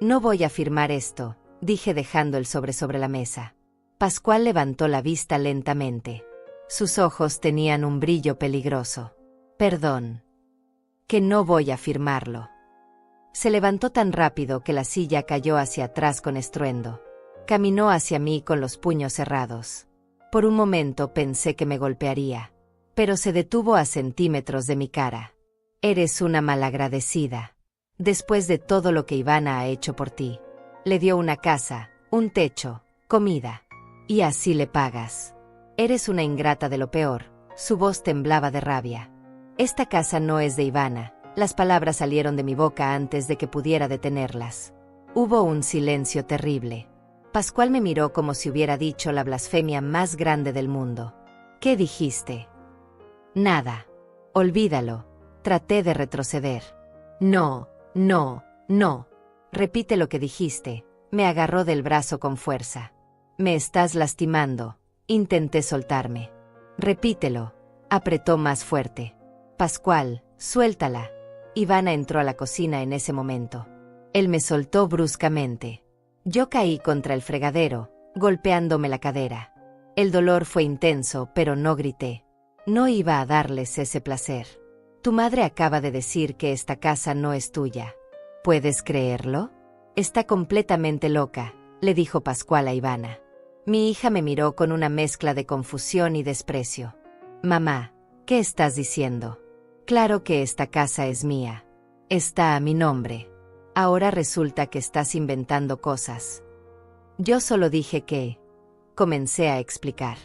No voy a firmar esto, dije dejando el sobre la mesa. Pascual levantó la vista lentamente. Sus ojos tenían un brillo peligroso. Perdón. Que no voy a firmarlo. Se levantó tan rápido que la silla cayó hacia atrás con estruendo. Caminó hacia mí con los puños cerrados. Por un momento pensé que me golpearía, pero se detuvo a centímetros de mi cara. Eres una malagradecida. Después de todo lo que Ivana ha hecho por ti. Le dio una casa, un techo, comida. Y así le pagas. Eres una ingrata de lo peor. Su voz temblaba de rabia. Esta casa no es de Ivana. Las palabras salieron de mi boca antes de que pudiera detenerlas. Hubo un silencio terrible. Pascual me miró como si hubiera dicho la blasfemia más grande del mundo. ¿Qué dijiste? Nada. Olvídalo. Traté de retroceder. No, no, no. Repite lo que dijiste. Me agarró del brazo con fuerza. Me estás lastimando. Intenté soltarme. Repítelo. Apretó más fuerte. Pascual, suéltala. Ivana entró a la cocina en ese momento. Él me soltó bruscamente. Yo caí contra el fregadero, golpeándome la cadera. El dolor fue intenso, pero no grité. No iba a darles ese placer. Tu madre acaba de decir que esta casa no es tuya. ¿Puedes creerlo? Está completamente loca, le dijo Pascual a Ivana. Mi hija me miró con una mezcla de confusión y desprecio. Mamá, ¿qué estás diciendo? Claro que esta casa es mía. Está a mi nombre. Ahora resulta que estás inventando cosas. Yo solo dije que comencé a explicar.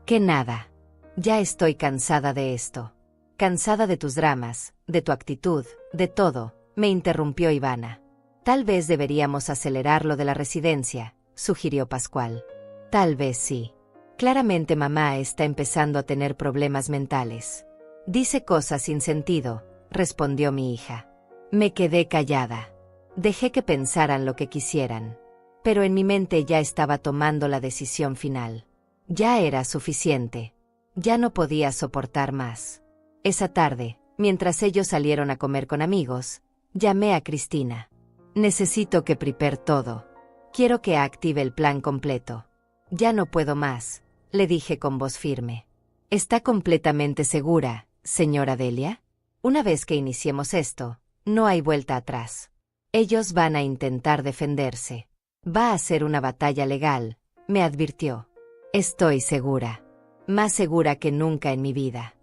Que nada. Ya estoy cansada de esto. Cansada de tus dramas, de tu actitud, de todo, me interrumpió Ivana. Tal vez deberíamos acelerar lo de la residencia, sugirió Pascual. Tal vez sí. Claramente mamá está empezando a tener problemas mentales. Dice cosas sin sentido, respondió mi hija. Me quedé callada. Dejé que pensaran lo que quisieran. Pero en mi mente ya estaba tomando la decisión final. Ya era suficiente. Ya no podía soportar más. Esa tarde, mientras ellos salieron a comer con amigos, llamé a Cristina. Necesito que prepare todo. Quiero que active el plan completo. Ya no puedo más, le dije con voz firme. ¿Está completamente segura, señora Delia? Una vez que iniciemos esto, no hay vuelta atrás. Ellos van a intentar defenderse. Va a ser una batalla legal, me advirtió. Estoy segura. Más segura que nunca en mi vida.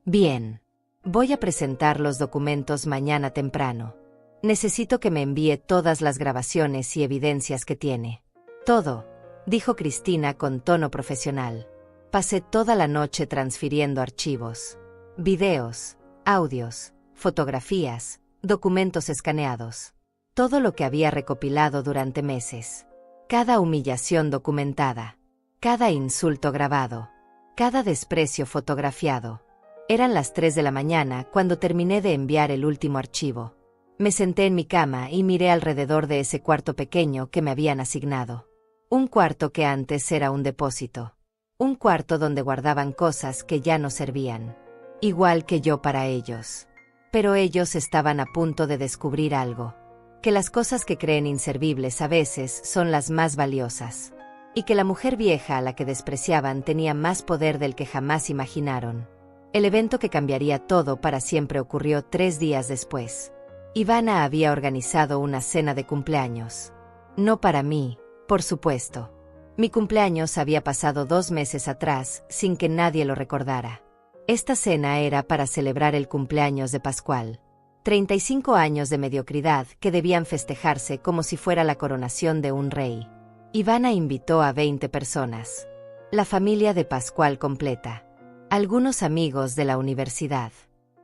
Bien. Voy a presentar los documentos mañana temprano. Necesito que me envíe todas las grabaciones y evidencias que tiene. Todo, dijo Cristina con tono profesional. Pasé toda la noche transfiriendo archivos. Videos, audios, fotografías, documentos escaneados. Todo lo que había recopilado durante meses. Cada humillación documentada. Cada insulto grabado. Cada desprecio fotografiado. Eran las 3 de la mañana cuando terminé de enviar el último archivo. Me senté en mi cama y miré alrededor de ese cuarto pequeño que me habían asignado. Un cuarto que antes era un depósito. Un cuarto donde guardaban cosas que ya no servían. Igual que yo para ellos. Pero ellos estaban a punto de descubrir algo. Que las cosas que creen inservibles a veces son las más valiosas. Y que la mujer vieja a la que despreciaban tenía más poder del que jamás imaginaron. El evento que cambiaría todo para siempre ocurrió 3 días después. Ivana había organizado una cena de cumpleaños. No para mí, por supuesto. Mi cumpleaños había pasado 2 meses atrás, sin que nadie lo recordara. Esta cena era para celebrar el cumpleaños de Pascual. 35 años de mediocridad que debían festejarse como si fuera la coronación de un rey. Ivana invitó a 20 personas. La familia de Pascual completa. Algunos amigos de la universidad.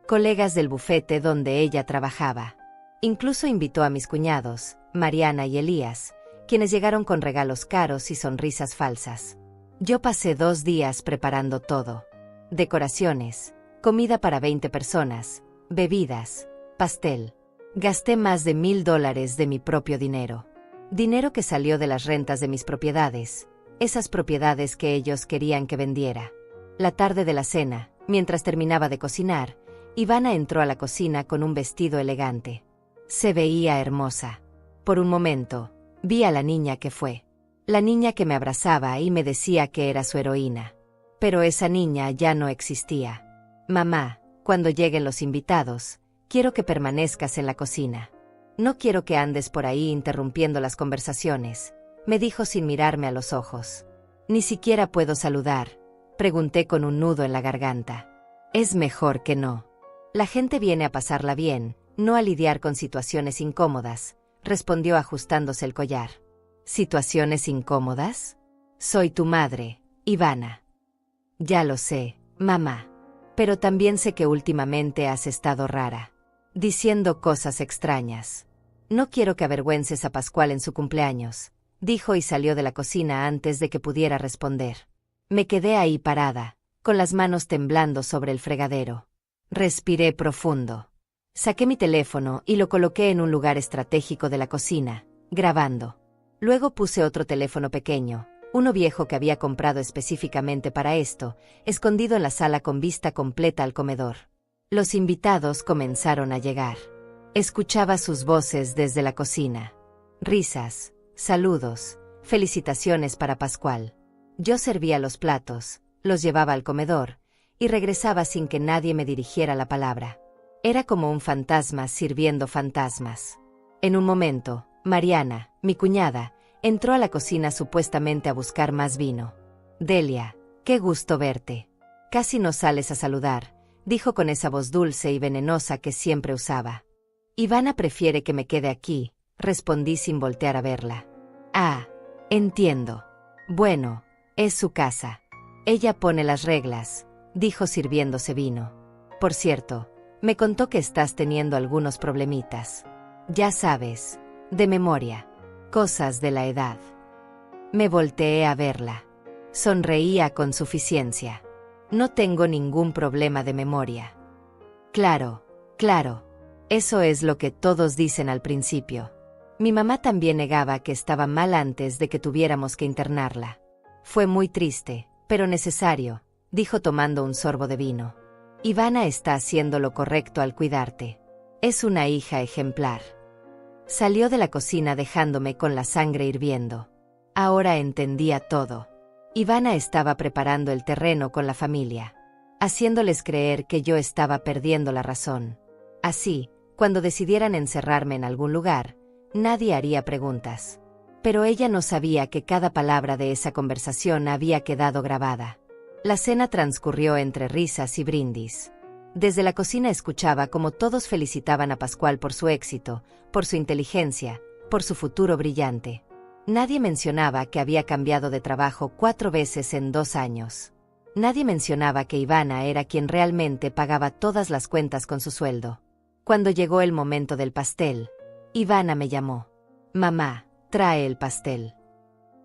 Colegas del bufete donde ella trabajaba. Incluso invitó a mis cuñados, Mariana y Elías, quienes llegaron con regalos caros y sonrisas falsas. Yo pasé 2 días preparando todo. Decoraciones, comida para 20 personas, bebidas, pastel. Gasté más de $1000 de mi propio dinero. Dinero que salió de las rentas de mis propiedades, esas propiedades que ellos querían que vendiera. La tarde de la cena, mientras terminaba de cocinar, Ivana entró a la cocina con un vestido elegante. Se veía hermosa. Por un momento, vi a la niña que fue. La niña que me abrazaba y me decía que era su heroína. Pero esa niña ya no existía. Mamá, cuando lleguen los invitados, quiero que permanezcas en la cocina. No quiero que andes por ahí interrumpiendo las conversaciones, me dijo sin mirarme a los ojos. Ni siquiera puedo saludar, pregunté con un nudo en la garganta. Es mejor que no. La gente viene a pasarla bien, no a lidiar con situaciones incómodas, respondió ajustándose el collar. ¿Situaciones incómodas? Soy tu madre, Ivana. Ya lo sé, mamá. Pero también sé que últimamente has estado rara. Diciendo cosas extrañas. No quiero que avergüences a Pascual en su cumpleaños, dijo y salió de la cocina antes de que pudiera responder. Me quedé ahí parada, con las manos temblando sobre el fregadero. Respiré profundo. Saqué mi teléfono y lo coloqué en un lugar estratégico de la cocina, grabando. Luego puse otro teléfono pequeño, uno viejo que había comprado específicamente para esto, escondido en la sala con vista completa al comedor. Los invitados comenzaron a llegar. Escuchaba sus voces desde la cocina. Risas, saludos, felicitaciones para Pascual. Yo servía los platos, los llevaba al comedor, y regresaba sin que nadie me dirigiera la palabra. Era como un fantasma sirviendo fantasmas. En un momento, Mariana, mi cuñada, entró a la cocina supuestamente a buscar más vino. Delia, qué gusto verte. Casi no sales a saludar, dijo con esa voz dulce y venenosa que siempre usaba. Ivana prefiere que me quede aquí, respondí sin voltear a verla. Ah, entiendo. Bueno, Es su casa. Ella pone las reglas, dijo sirviéndose vino. Por cierto, me contó que estás teniendo algunos problemitas. Ya sabes, de memoria, cosas de la edad. Me volteé a verla. Sonreía con suficiencia. No tengo ningún problema de memoria. Claro, claro. Eso es lo que todos dicen al principio. Mi mamá también negaba que estaba mal antes de que tuviéramos que internarla. Fue muy triste, pero necesario, dijo tomando un sorbo de vino. Ivana está haciendo lo correcto al cuidarte. Es una hija ejemplar. Salió de la cocina dejándome con la sangre hirviendo. Ahora entendía todo. Ivana estaba preparando el terreno con la familia, haciéndoles creer que yo estaba perdiendo la razón. Así, cuando decidieran encerrarme en algún lugar, nadie haría preguntas. Pero ella no sabía que cada palabra de esa conversación había quedado grabada. La cena transcurrió entre risas y brindis. Desde la cocina escuchaba cómo todos felicitaban a Pascual por su éxito, por su inteligencia, por su futuro brillante. Nadie mencionaba que había cambiado de trabajo 4 veces en 2 años. Nadie mencionaba que Ivana era quien realmente pagaba todas las cuentas con su sueldo. Cuando llegó el momento del pastel, Ivana me llamó. Mamá, trae el pastel.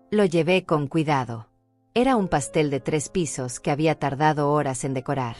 Lo llevé con cuidado. Era un pastel de 3 pisos que había tardado horas en decorar.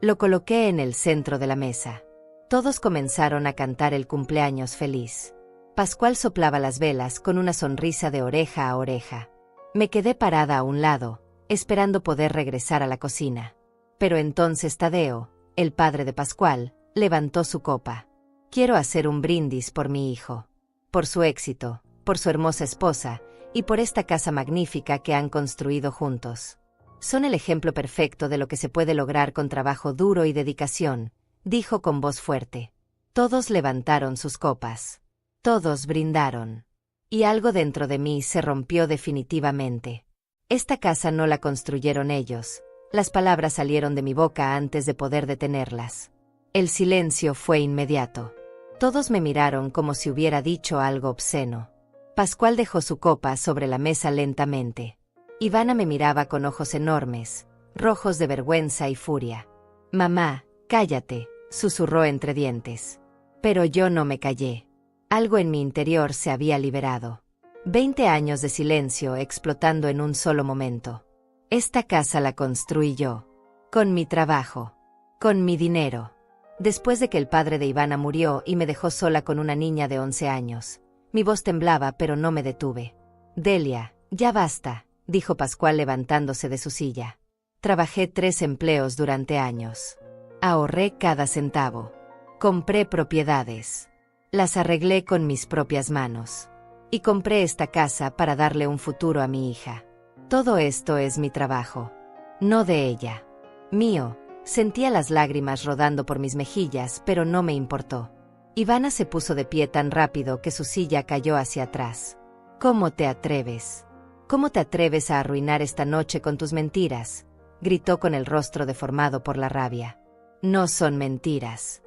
Lo coloqué en el centro de la mesa. Todos comenzaron a cantar el cumpleaños feliz. Pascual soplaba las velas con una sonrisa de oreja a oreja. Me quedé parada a un lado, esperando poder regresar a la cocina. Pero entonces Tadeo, el padre de Pascual, levantó su copa. Quiero hacer un brindis por mi hijo. Por su éxito, por su hermosa esposa, y por esta casa magnífica que han construido juntos. Son el ejemplo perfecto de lo que se puede lograr con trabajo duro y dedicación, dijo con voz fuerte. Todos levantaron sus copas. Todos brindaron. Y algo dentro de mí se rompió definitivamente. Esta casa no la construyeron ellos. Las palabras salieron de mi boca antes de poder detenerlas. El silencio fue inmediato. Todos me miraron como si hubiera dicho algo obsceno. Pascual dejó su copa sobre la mesa lentamente. Ivana me miraba con ojos enormes, rojos de vergüenza y furia. Mamá, cállate, susurró entre dientes. Pero yo no me callé. Algo en mi interior se había liberado. 20 años de silencio explotando en un solo momento. Esta casa la construí yo. Con mi trabajo. Con mi dinero. Después de que el padre de Ivana murió y me dejó sola con una niña de 11 años. Mi voz temblaba, pero no me detuve. Delia, ya basta, dijo Pascual levantándose de su silla. Trabajé 3 empleos durante años. Ahorré cada centavo. Compré propiedades. Las arreglé con mis propias manos. Y compré esta casa para darle un futuro a mi hija. Todo esto es mi trabajo. No de ella. Mío. Sentía las lágrimas rodando por mis mejillas, pero no me importó. Ivana se puso de pie tan rápido que su silla cayó hacia atrás. ¿Cómo te atreves? ¿Cómo te atreves a arruinar esta noche con tus mentiras? Gritó con el rostro deformado por la rabia. No son mentiras.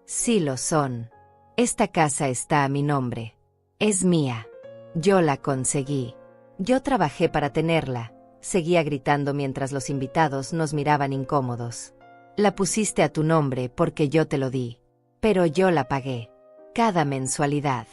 Sí lo son. Esta casa está a mi nombre. Es mía. Yo la conseguí. Yo trabajé para tenerla, seguía gritando mientras los invitados nos miraban incómodos. La pusiste a tu nombre porque yo te lo di. Pero yo la pagué. Cada mensualidad.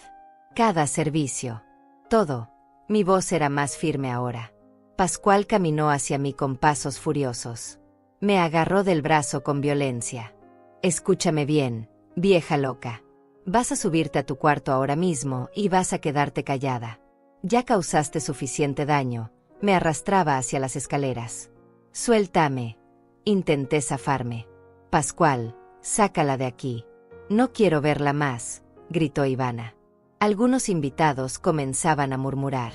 Cada servicio. Todo. Mi voz era más firme ahora. Pascual caminó hacia mí con pasos furiosos. Me agarró del brazo con violencia. Escúchame bien, vieja loca. Vas a subirte a tu cuarto ahora mismo y vas a quedarte callada. Ya causaste suficiente daño. Me arrastraba hacia las escaleras. Suéltame. Intenté zafarme. Pascual, sácala de aquí. No quiero verla más, gritó Ivana. Algunos invitados comenzaban a murmurar.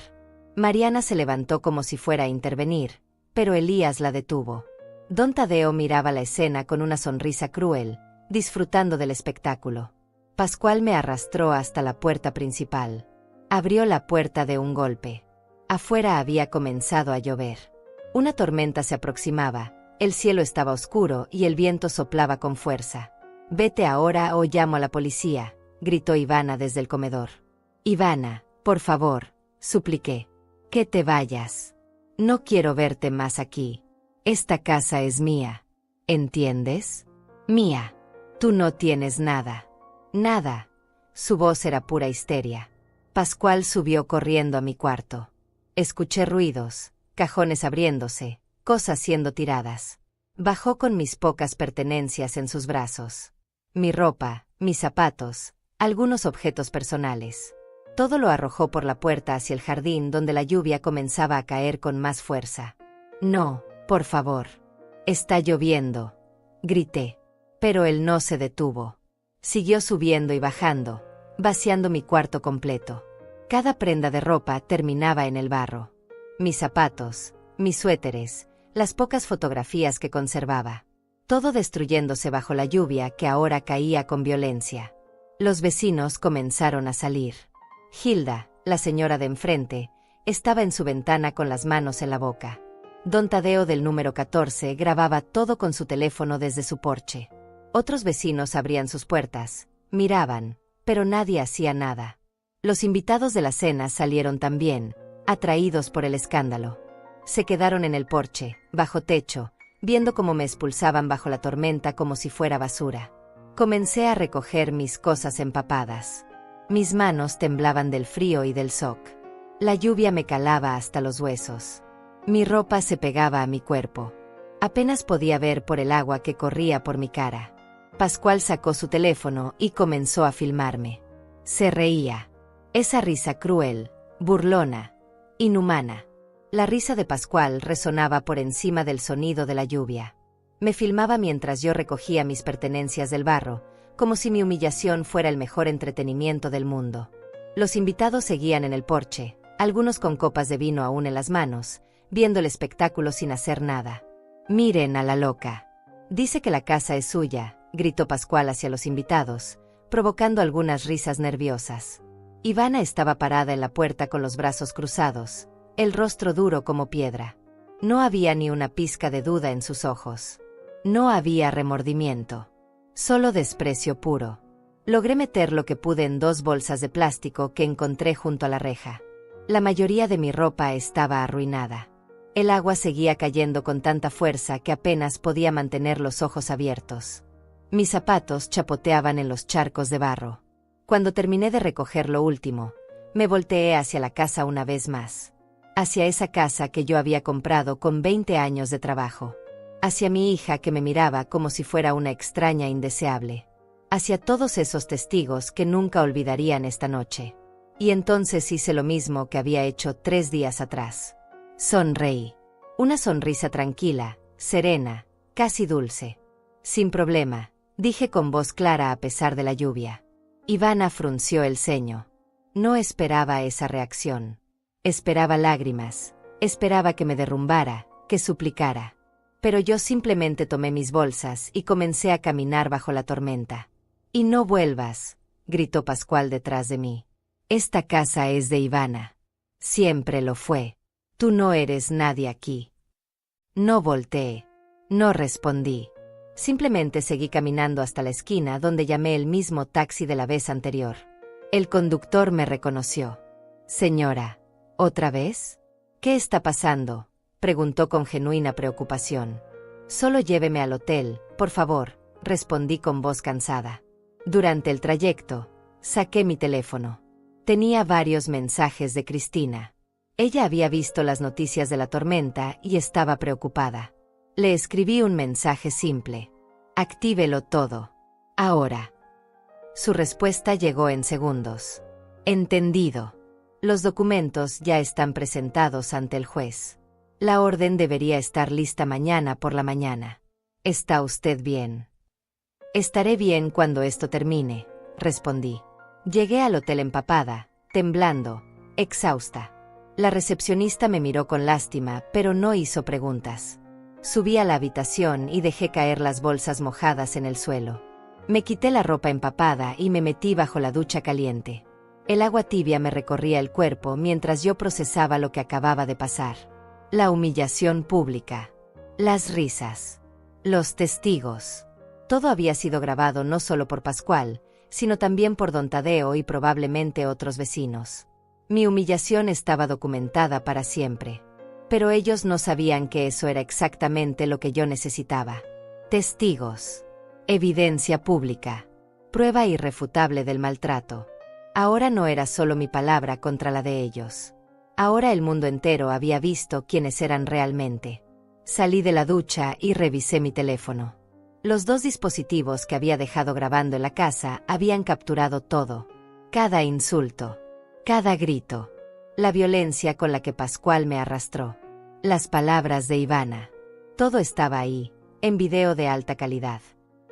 Mariana se levantó como si fuera a intervenir, pero Elías la detuvo. Don Tadeo miraba la escena con una sonrisa cruel, disfrutando del espectáculo. Pascual me arrastró hasta la puerta principal. Abrió la puerta de un golpe. Afuera había comenzado a llover. Una tormenta se aproximaba, el cielo estaba oscuro y el viento soplaba con fuerza. Vete ahora o llamo a la policía, gritó Ivana desde el comedor. Ivana, por favor, supliqué. Que te vayas. No quiero verte más aquí. Esta casa es mía. ¿Entiendes? Mía. Tú no tienes nada. Nada. Su voz era pura histeria. Pascual subió corriendo a mi cuarto. Escuché ruidos, cajones abriéndose, cosas siendo tiradas. Bajó con mis pocas pertenencias en sus brazos. Mi ropa, mis zapatos, algunos objetos personales. Todo lo arrojó por la puerta hacia el jardín donde la lluvia comenzaba a caer con más fuerza. No, por favor. Está lloviendo, grité. Pero él no se detuvo. Siguió subiendo y bajando, vaciando mi cuarto completo. Cada prenda de ropa terminaba en el barro. Mis zapatos, mis suéteres, las pocas fotografías que conservaba. Todo destruyéndose bajo la lluvia que ahora caía con violencia. Los vecinos comenzaron a salir. Hilda, la señora de enfrente, estaba en su ventana con las manos en la boca. Don Tadeo del número 14 grababa todo con su teléfono desde su porche. Otros vecinos abrían sus puertas, miraban, pero nadie hacía nada. Los invitados de la cena salieron también, atraídos por el escándalo. Se quedaron en el porche, bajo techo, viendo cómo me expulsaban bajo la tormenta como si fuera basura. Comencé a recoger mis cosas empapadas. Mis manos temblaban del frío y del shock. La lluvia me calaba hasta los huesos. Mi ropa se pegaba a mi cuerpo. Apenas podía ver por el agua que corría por mi cara. Pascual sacó su teléfono y comenzó a filmarme. Se reía. Esa risa cruel, burlona, inhumana. La risa de Pascual resonaba por encima del sonido de la lluvia. Me filmaba mientras yo recogía mis pertenencias del barro, como si mi humillación fuera el mejor entretenimiento del mundo. Los invitados seguían en el porche, algunos con copas de vino aún en las manos, viendo el espectáculo sin hacer nada. Miren a la loca. Dice que la casa es suya, gritó Pascual hacia los invitados, provocando algunas risas nerviosas. Ivana estaba parada en la puerta con los brazos cruzados, el rostro duro como piedra. No había ni una pizca de duda en sus ojos. No había remordimiento. Solo desprecio puro. Logré meter lo que pude en 2 bolsas de plástico que encontré junto a la reja. La mayoría de mi ropa estaba arruinada. El agua seguía cayendo con tanta fuerza que apenas podía mantener los ojos abiertos. Mis zapatos chapoteaban en los charcos de barro. Cuando terminé de recoger lo último, me volteé hacia la casa una vez más. Hacia esa casa que yo había comprado con 20 años de trabajo. Hacia mi hija que me miraba como si fuera una extraña indeseable. Hacia todos esos testigos que nunca olvidarían esta noche. Y entonces hice lo mismo que había hecho 3 días atrás. Sonreí. Una sonrisa tranquila, serena, casi dulce. Sin problema, dije con voz clara a pesar de la lluvia. Ivana frunció el ceño. No esperaba esa reacción. Esperaba lágrimas, esperaba que me derrumbara, que suplicara. Pero yo simplemente tomé mis bolsas y comencé a caminar bajo la tormenta. «Y no vuelvas», gritó Pascual detrás de mí. «Esta casa es de Ivana. Siempre lo fue. Tú no eres nadie aquí». No volteé. No respondí. Simplemente seguí caminando hasta la esquina donde llamé el mismo taxi de la vez anterior. El conductor me reconoció. «Señora, ¿otra vez? ¿Qué está pasando?», preguntó con genuina preocupación. «Solo lléveme al hotel, por favor», respondí con voz cansada. Durante el trayecto, saqué mi teléfono. Tenía varios mensajes de Cristina. Ella había visto las noticias de la tormenta y estaba preocupada. Le escribí un mensaje simple. «Actívelo todo. Ahora». Su respuesta llegó en segundos. «Entendido. Los documentos ya están presentados ante el juez. La orden debería estar lista mañana por la mañana. ¿Está usted bien?». «Estaré bien cuando esto termine», respondí. Llegué al hotel empapada, temblando, exhausta. La recepcionista me miró con lástima, pero no hizo preguntas. Subí a la habitación y dejé caer las bolsas mojadas en el suelo. Me quité la ropa empapada y me metí bajo la ducha caliente. El agua tibia me recorría el cuerpo mientras yo procesaba lo que acababa de pasar. La humillación pública. Las risas. Los testigos. Todo había sido grabado no solo por Pascual, sino también por don Tadeo y probablemente otros vecinos. Mi humillación estaba documentada para siempre. Pero ellos no sabían que eso era exactamente lo que yo necesitaba. Testigos. Evidencia pública. Prueba irrefutable del maltrato. Ahora no era solo mi palabra contra la de ellos. Ahora el mundo entero había visto quiénes eran realmente. Salí de la ducha y revisé mi teléfono. Los 2 dispositivos que había dejado grabando en la casa habían capturado todo. Cada insulto. Cada grito. La violencia con la que Pascual me arrastró. Las palabras de Ivana. Todo estaba ahí, en video de alta calidad.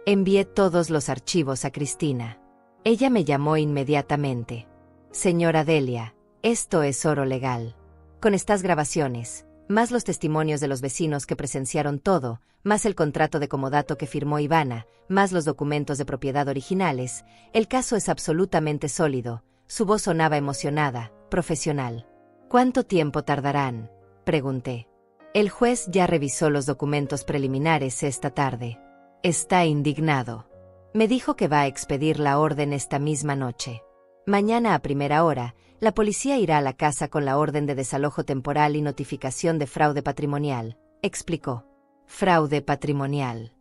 Envié todos los archivos a Cristina. Ella me llamó inmediatamente. Señora Delia, esto es oro legal. Con estas grabaciones, más los testimonios de los vecinos que presenciaron todo, más el contrato de comodato que firmó Ivana, más los documentos de propiedad originales, el caso es absolutamente sólido. Su voz sonaba emocionada, profesional. ¿Cuánto tiempo tardarán?, pregunté. El juez ya revisó los documentos preliminares esta tarde. Está indignado. Me dijo que va a expedir la orden esta misma noche. Mañana a primera hora, la policía irá a la casa con la orden de desalojo temporal y notificación de fraude patrimonial, explicó. ¿Fraude patrimonial?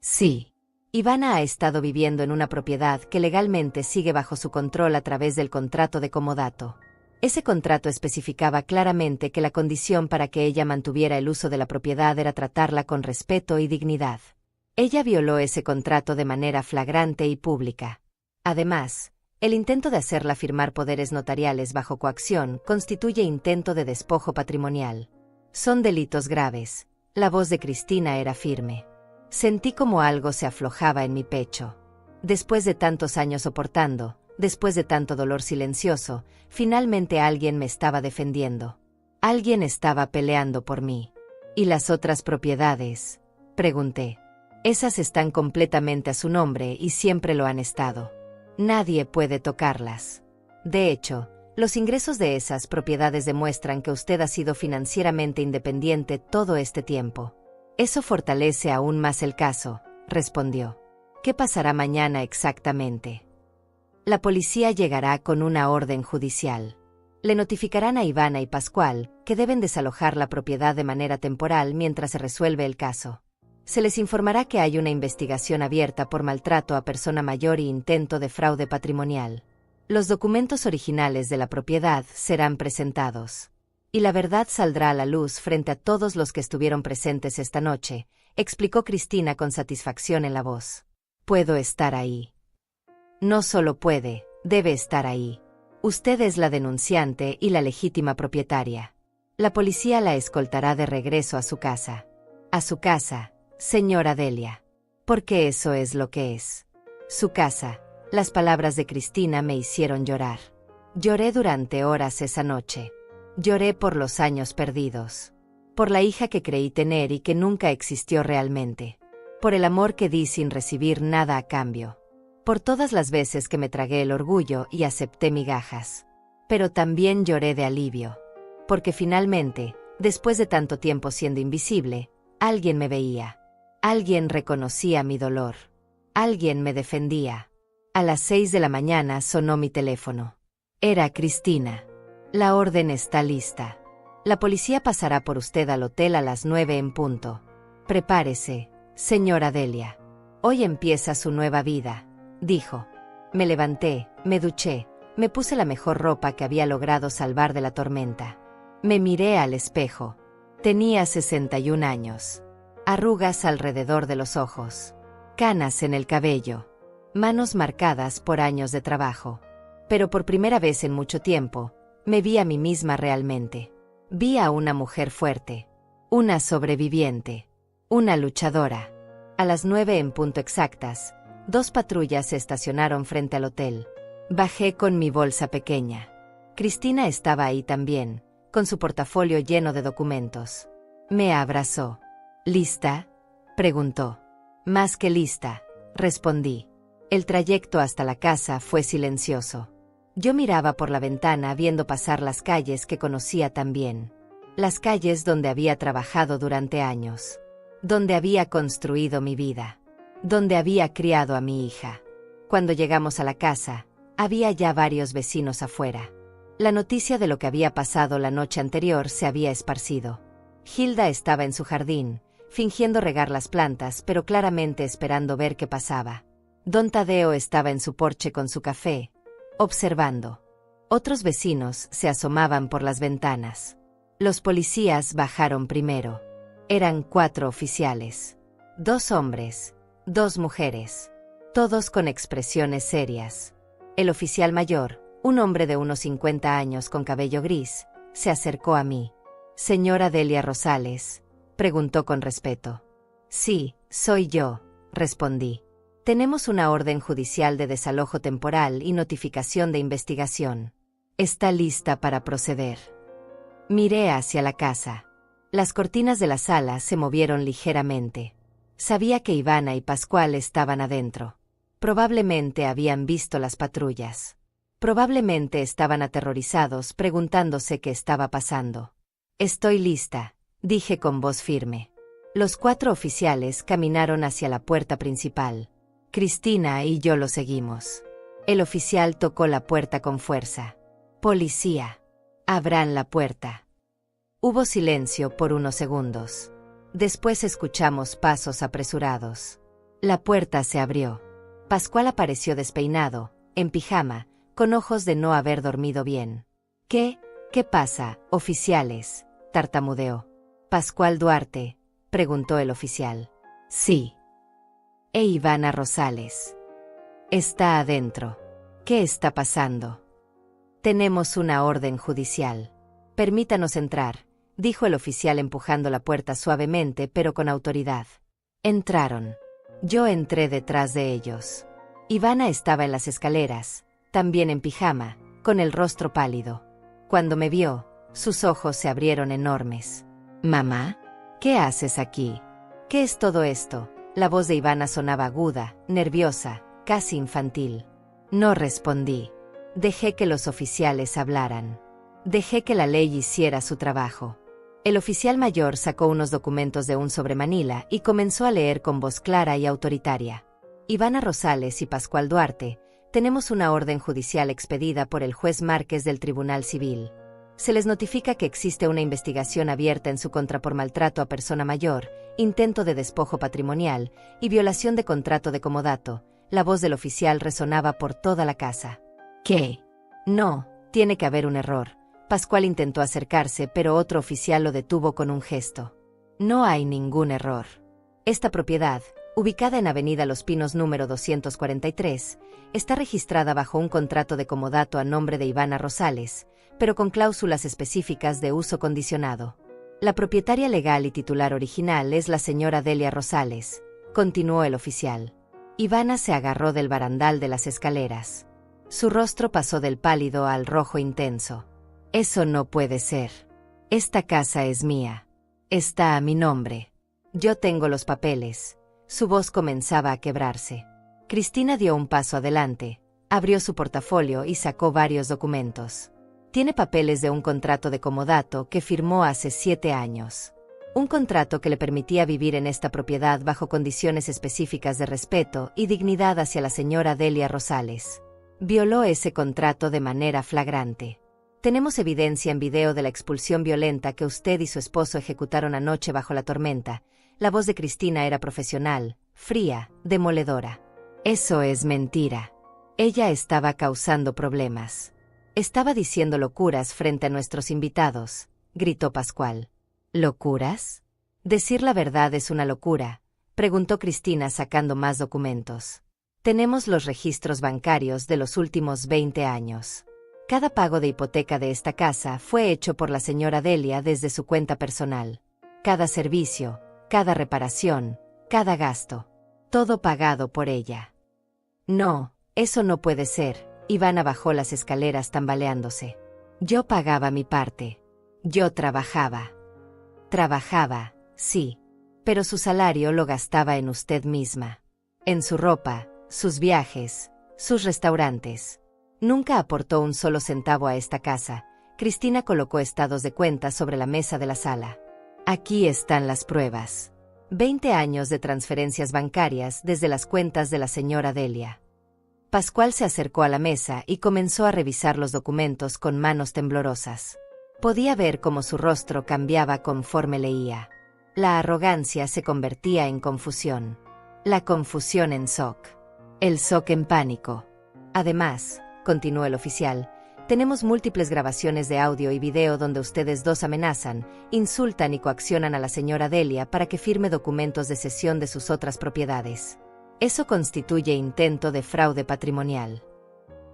Sí. Ivana ha estado viviendo en una propiedad que legalmente sigue bajo su control a través del contrato de comodato. Ese contrato especificaba claramente que la condición para que ella mantuviera el uso de la propiedad era tratarla con respeto y dignidad. Ella violó ese contrato de manera flagrante y pública. Además, el intento de hacerla firmar poderes notariales bajo coacción constituye intento de despojo patrimonial. Son delitos graves. La voz de Cristina era firme. Sentí como algo se aflojaba en mi pecho. Después de tantos años soportando, después de tanto dolor silencioso, finalmente alguien me estaba defendiendo. Alguien estaba peleando por mí. ¿Y las otras propiedades?, pregunté. Esas están completamente a su nombre y siempre lo han estado. Nadie puede tocarlas. De hecho, los ingresos de esas propiedades demuestran que usted ha sido financieramente independiente todo este tiempo. Eso fortalece aún más el caso, respondió. ¿Qué pasará mañana exactamente? La policía llegará con una orden judicial. Le notificarán a Ivana y Pascual que deben desalojar la propiedad de manera temporal mientras se resuelve el caso. Se les informará que hay una investigación abierta por maltrato a persona mayor y intento de fraude patrimonial. Los documentos originales de la propiedad serán presentados. Y la verdad saldrá a la luz frente a todos los que estuvieron presentes esta noche, explicó Cristina con satisfacción en la voz. Puedo estar ahí. No solo puede, debe estar ahí. Usted es la denunciante y la legítima propietaria. La policía la escoltará de regreso a su casa. A su casa, señora Delia. Porque eso es lo que es. Su casa. Las palabras de Cristina me hicieron llorar. Lloré durante horas esa noche. Lloré por los años perdidos. Por la hija que creí tener y que nunca existió realmente. Por el amor que di sin recibir nada a cambio. Por todas las veces que me tragué el orgullo y acepté migajas. Pero también lloré de alivio. Porque finalmente, después de tanto tiempo siendo invisible, alguien me veía. Alguien reconocía mi dolor. Alguien me defendía. A las 6 de la mañana sonó mi teléfono. Era Cristina. La orden está lista. La policía pasará por usted al hotel a las 9 en punto. Prepárese, señora Delia. Hoy empieza su nueva vida, dijo. Me levanté, me duché, me puse la mejor ropa que había logrado salvar de la tormenta. Me miré al espejo. Tenía 61 años. Arrugas alrededor de los ojos. Canas en el cabello. Manos marcadas por años de trabajo. Pero por primera vez en mucho tiempo, me vi a mí misma realmente. Vi a una mujer fuerte. Una sobreviviente. Una luchadora. A las 9 en punto exactas, 2 patrullas se estacionaron frente al hotel. Bajé con mi bolsa pequeña. Cristina estaba ahí también, con su portafolio lleno de documentos. Me abrazó. ¿Lista?, preguntó. Más que lista, respondí. El trayecto hasta la casa fue silencioso. Yo miraba por la ventana viendo pasar las calles que conocía tan bien. Las calles donde había trabajado durante años. Donde había construido mi vida. Donde había criado a mi hija. Cuando llegamos a la casa, había ya varios vecinos afuera. La noticia de lo que había pasado la noche anterior se había esparcido. Hilda estaba en su jardín, fingiendo regar las plantas, pero claramente esperando ver qué pasaba. Don Tadeo estaba en su porche con su café, observando. Otros vecinos se asomaban por las ventanas. Los policías bajaron primero. Eran 4 oficiales. 2 hombres, 2 mujeres. Todos con expresiones serias. El oficial mayor, un hombre de unos 50 años con cabello gris, se acercó a mí. «¿Señora Delia Rosales?», preguntó con respeto. «Sí, soy yo», respondí. «Tenemos una orden judicial de desalojo temporal y notificación de investigación. ¿Está lista para proceder?». Miré hacia la casa. Las cortinas de la sala se movieron ligeramente. Sabía que Ivana y Pascual estaban adentro. Probablemente habían visto las patrullas. Probablemente estaban aterrorizados preguntándose qué estaba pasando. «Estoy lista», dije con voz firme. Los 4 oficiales caminaron hacia la puerta principal. Cristina y yo lo seguimos. El oficial tocó la puerta con fuerza. «Policía, abran la puerta». Hubo silencio por unos segundos. Después escuchamos pasos apresurados. La puerta se abrió. Pascual apareció despeinado, en pijama, con ojos de no haber dormido bien. «¿Qué pasa, oficiales?», tartamudeó. «Pascual Duarte», preguntó el oficial. «Sí». «¿E Ivana Rosales?». «Está adentro». «¿Qué está pasando?». «Tenemos una orden judicial». «Permítanos entrar», dijo el oficial empujando la puerta suavemente pero con autoridad. Entraron. Yo entré detrás de ellos. Ivana estaba en las escaleras, también en pijama, con el rostro pálido. Cuando me vio, sus ojos se abrieron enormes. «Mamá, ¿qué haces aquí? ¿Qué es todo esto?». La voz de Ivana sonaba aguda, nerviosa, casi infantil. No respondí. Dejé que los oficiales hablaran. Dejé que la ley hiciera su trabajo. El oficial mayor sacó unos documentos de un sobremanila y comenzó a leer con voz clara y autoritaria. «Ivana Rosales y Pascual Duarte, tenemos una orden judicial expedida por el juez Márquez del Tribunal Civil. Se les notifica que existe una investigación abierta en su contra por maltrato a persona mayor, intento de despojo patrimonial y violación de contrato de comodato». La voz del oficial resonaba por toda la casa. «¿Qué?». «No, tiene que haber un error». Pascual intentó acercarse, pero otro oficial lo detuvo con un gesto. «No hay ningún error. Esta propiedad, ubicada en Avenida Los Pinos número 243, está registrada bajo un contrato de comodato a nombre de Ivana Rosales, pero con cláusulas específicas de uso condicionado. La propietaria legal y titular original es la señora Delia Rosales», continuó el oficial. Ivana se agarró del barandal de las escaleras. Su rostro pasó del pálido al rojo intenso. «Eso no puede ser. Esta casa es mía. Está a mi nombre. Yo tengo los papeles». Su voz comenzaba a quebrarse. Cristina dio un paso adelante, abrió su portafolio y sacó varios documentos. «Tiene papeles de un contrato de comodato que firmó hace 7 años. Un contrato que le permitía vivir en esta propiedad bajo condiciones específicas de respeto y dignidad hacia la señora Delia Rosales. Violó ese contrato de manera flagrante. Tenemos evidencia en video de la expulsión violenta que usted y su esposo ejecutaron anoche bajo la tormenta». La voz de Cristina era profesional, fría, demoledora. «Eso es mentira. Ella estaba causando problemas. Estaba diciendo locuras frente a nuestros invitados», gritó Pascual. «¿Locuras? ¿Decir la verdad es una locura?», preguntó Cristina sacando más documentos. «Tenemos los registros bancarios de los últimos 20 años. Cada pago de hipoteca de esta casa fue hecho por la señora Delia desde su cuenta personal. Cada servicio, cada reparación, cada gasto. Todo pagado por ella». «No, eso no puede ser». Ivana bajó las escaleras tambaleándose. «Yo pagaba mi parte. Yo trabajaba». «Trabajaba, sí. Pero su salario lo gastaba en usted misma. En su ropa, sus viajes, sus restaurantes. Nunca aportó un solo centavo a esta casa». Cristina colocó estados de cuenta sobre la mesa de la sala. «Aquí están las pruebas. 20 años de transferencias bancarias desde las cuentas de la señora Delia. Pascual se acercó a la mesa y comenzó a revisar los documentos con manos temblorosas. Podía ver cómo su rostro cambiaba conforme leía. La arrogancia se convertía en confusión. La confusión en shock. El shock en pánico. Además, continuó el oficial, tenemos múltiples grabaciones de audio y video donde ustedes dos amenazan, insultan y coaccionan a la señora Delia para que firme documentos de cesión de sus otras propiedades. Eso constituye intento de fraude patrimonial.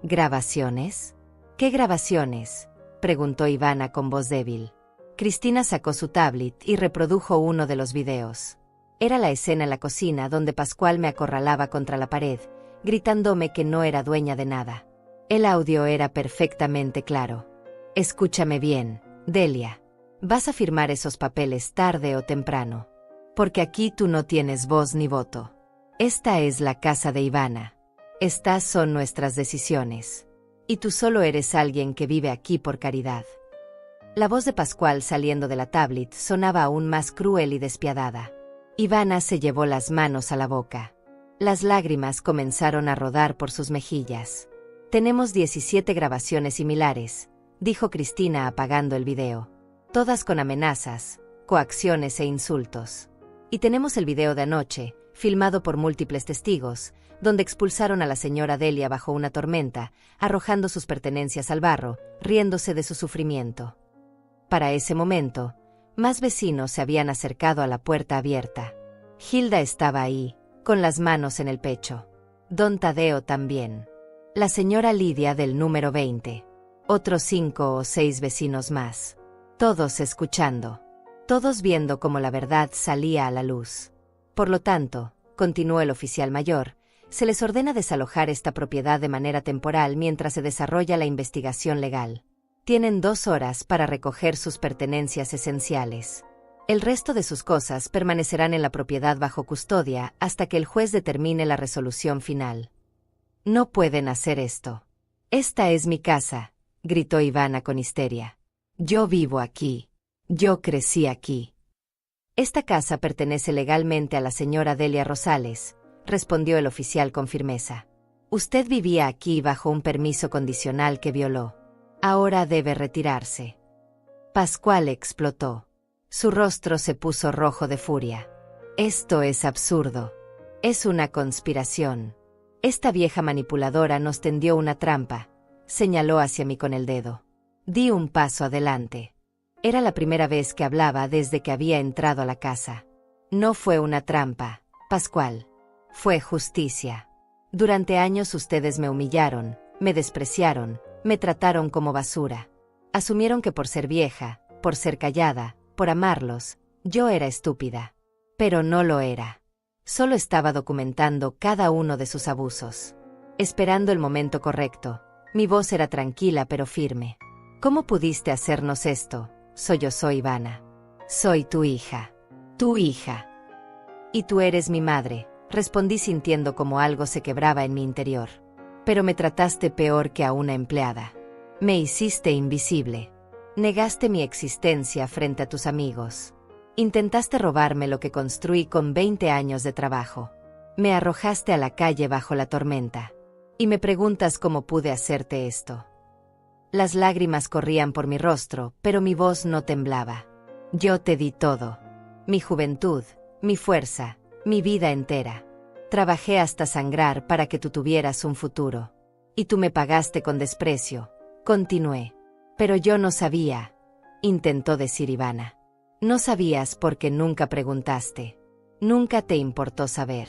¿Grabaciones? ¿Qué grabaciones?, preguntó Ivana con voz débil. Cristina sacó su tablet y reprodujo uno de los videos. Era la escena en la cocina donde Pascual me acorralaba contra la pared, gritándome que no era dueña de nada. El audio era perfectamente claro. Escúchame bien, Delia. Vas a firmar esos papeles tarde o temprano. Porque aquí tú no tienes voz ni voto. Esta es la casa de Ivana. Estas son nuestras decisiones. Y tú solo eres alguien que vive aquí por caridad. La voz de Pascual saliendo de la tablet sonaba aún más cruel y despiadada. Ivana se llevó las manos a la boca. Las lágrimas comenzaron a rodar por sus mejillas. Tenemos 17 grabaciones similares, dijo Cristina apagando el video. Todas con amenazas, coacciones e insultos. Y tenemos el video de anoche, filmado por múltiples testigos, donde expulsaron a la señora Delia bajo una tormenta, arrojando sus pertenencias al barro, riéndose de su sufrimiento. Para ese momento, más vecinos se habían acercado a la puerta abierta. Hilda estaba ahí, con las manos en el pecho. Don Tadeo también. La señora Lidia del número 20. Otros 5 o 6 vecinos más. Todos escuchando. Todos viendo cómo la verdad salía a la luz. Por lo tanto, continuó el oficial mayor, se les ordena desalojar esta propiedad de manera temporal mientras se desarrolla la investigación legal. Tienen 2 horas para recoger sus pertenencias esenciales. El resto de sus cosas permanecerán en la propiedad bajo custodia hasta que el juez determine la resolución final. No pueden hacer esto. Esta es mi casa, gritó Ivana con histeria. Yo vivo aquí. Yo crecí aquí. Esta casa pertenece legalmente a la señora Delia Rosales, respondió el oficial con firmeza. Usted vivía aquí bajo un permiso condicional que violó. Ahora debe retirarse. Pascual explotó. Su rostro se puso rojo de furia. Esto es absurdo. Es una conspiración. Esta vieja manipuladora nos tendió una trampa, señaló hacia mí con el dedo. Di un paso adelante. Era la primera vez que hablaba desde que había entrado a la casa. No fue una trampa, Pascual. Fue justicia. Durante años ustedes me humillaron, me despreciaron, me trataron como basura. Asumieron que por ser vieja, por ser callada, por amarlos, yo era estúpida. Pero no lo era. Solo estaba documentando cada uno de sus abusos. Esperando el momento correcto. Mi voz era tranquila pero firme. ¿Cómo pudiste hacernos esto? Sollozó Ivana. Soy tu hija. Tu hija. Y tú eres mi madre, respondí sintiendo como algo se quebraba en mi interior. Pero me trataste peor que a una empleada. Me hiciste invisible. Negaste mi existencia frente a tus amigos. Intentaste robarme lo que construí con 20 años de trabajo. Me arrojaste a la calle bajo la tormenta. Y me preguntas cómo pude hacerte esto. Las lágrimas corrían por mi rostro, pero mi voz no temblaba. Yo te di todo. Mi juventud, mi fuerza, mi vida entera. Trabajé hasta sangrar para que tú tuvieras un futuro. Y tú me pagaste con desprecio. Continué. Pero yo no sabía, intentó decir Ivana. No sabías porque nunca preguntaste. Nunca te importó saber.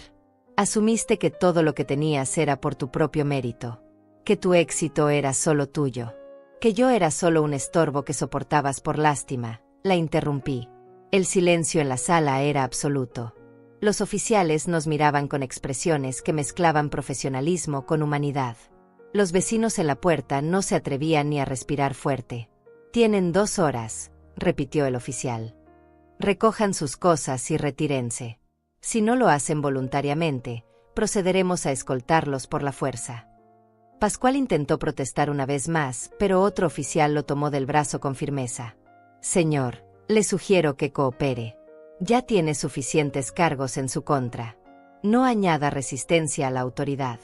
Asumiste que todo lo que tenías era por tu propio mérito. Que tu éxito era solo tuyo. Que yo era solo un estorbo que soportabas por lástima. La interrumpí. El silencio en la sala era absoluto. Los oficiales nos miraban con expresiones que mezclaban profesionalismo con humanidad. Los vecinos en la puerta no se atrevían ni a respirar fuerte. Tienen 2 horas, repitió el oficial. Recojan sus cosas y retírense. Si no lo hacen voluntariamente, procederemos a escoltarlos por la fuerza. Pascual intentó protestar una vez más, pero otro oficial lo tomó del brazo con firmeza. Señor, le sugiero que coopere. Ya tiene suficientes cargos en su contra. No añada resistencia a la autoridad.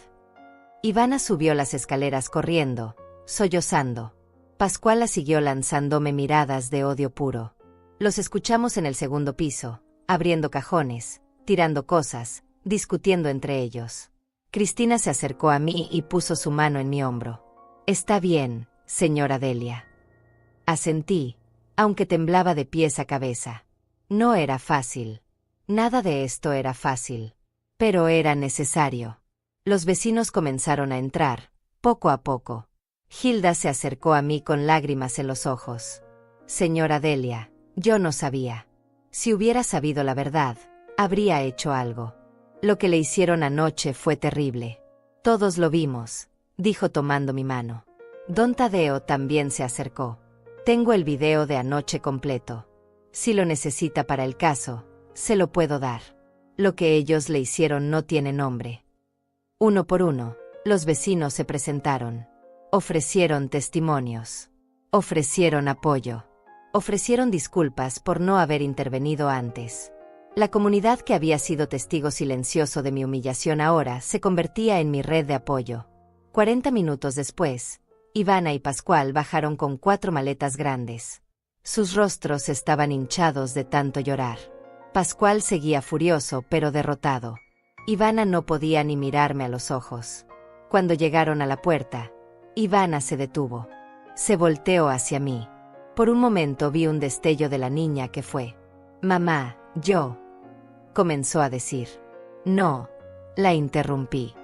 Ivana subió las escaleras corriendo, sollozando. Pascual la siguió lanzándome miradas de odio puro. Los escuchamos en el segundo piso, abriendo cajones, tirando cosas, discutiendo entre ellos. Cristina se acercó a mí y puso su mano en mi hombro. «Está bien, señora Delia». Asentí, aunque temblaba de pies a cabeza. No era fácil. Nada de esto era fácil. Pero era necesario. Los vecinos comenzaron a entrar, poco a poco. Hilda se acercó a mí con lágrimas en los ojos. «Señora Delia, yo no sabía. Si hubiera sabido la verdad, habría hecho algo. Lo que le hicieron anoche fue terrible. Todos lo vimos», dijo tomando mi mano. Don Tadeo también se acercó. «Tengo el video de anoche completo. Si lo necesita para el caso, se lo puedo dar. Lo que ellos le hicieron no tiene nombre». Uno por uno, los vecinos se presentaron. Ofrecieron testimonios. Ofrecieron apoyo. Ofrecieron disculpas por no haber intervenido antes. La comunidad que había sido testigo silencioso de mi humillación ahora se convertía en mi red de apoyo. 40 minutos después, Ivana y Pascual bajaron con 4 maletas grandes. Sus rostros estaban hinchados de tanto llorar. Pascual seguía furioso pero derrotado. Ivana no podía ni mirarme a los ojos. Cuando llegaron a la puerta, Ivana se detuvo. Se volteó hacia mí. Por un momento vi un destello de la niña que fue. «Mamá, yo», comenzó a decir. «No», la interrumpí.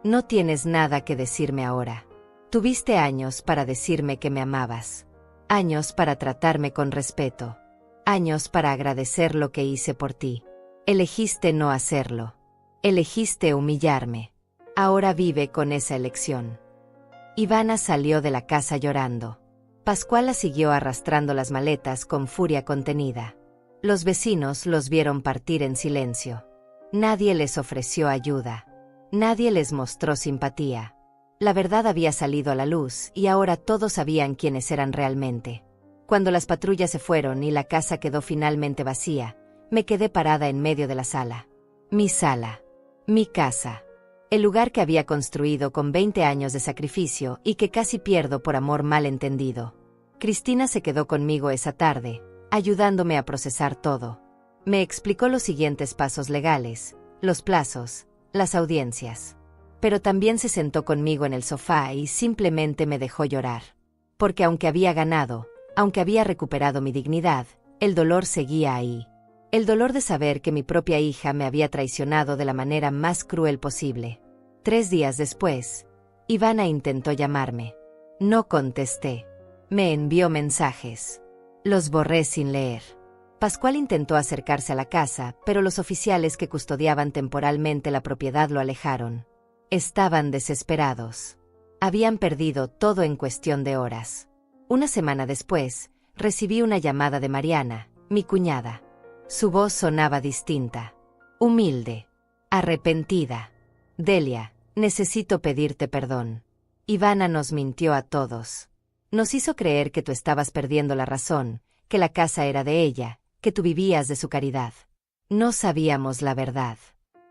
«No tienes nada que decirme ahora. Tuviste años para decirme que me amabas. Años para tratarme con respeto. Años para agradecer lo que hice por ti. Elegiste no hacerlo. Elegiste humillarme. Ahora vive con esa elección». Ivana salió de la casa llorando. Pascual la siguió arrastrando las maletas con furia contenida. Los vecinos los vieron partir en silencio. Nadie les ofreció ayuda. Nadie les mostró simpatía. La verdad había salido a la luz y ahora todos sabían quiénes eran realmente. Cuando las patrullas se fueron y la casa quedó finalmente vacía, me quedé parada en medio de la sala. Mi sala. Mi casa. El lugar que había construido con 20 años de sacrificio y que casi pierdo por amor mal entendido. Cristina se quedó conmigo esa tarde, ayudándome a procesar todo. Me explicó los siguientes pasos legales, los plazos, las audiencias. Pero también se sentó conmigo en el sofá y simplemente me dejó llorar. Porque aunque había ganado, aunque había recuperado mi dignidad, el dolor seguía ahí. El dolor de saber que mi propia hija me había traicionado de la manera más cruel posible. 3 días después, Ivana intentó llamarme. No contesté. Me envió mensajes. Los borré sin leer. Pascual intentó acercarse a la casa, pero los oficiales que custodiaban temporalmente la propiedad lo alejaron. Estaban desesperados. Habían perdido todo en cuestión de horas. Una semana después, recibí una llamada de Mariana, mi cuñada. Su voz sonaba distinta. Humilde. Arrepentida. Delia, necesito pedirte perdón. Ivana nos mintió a todos. Nos hizo creer que tú estabas perdiendo la razón, que la casa era de ella, que tú vivías de su caridad. No sabíamos la verdad.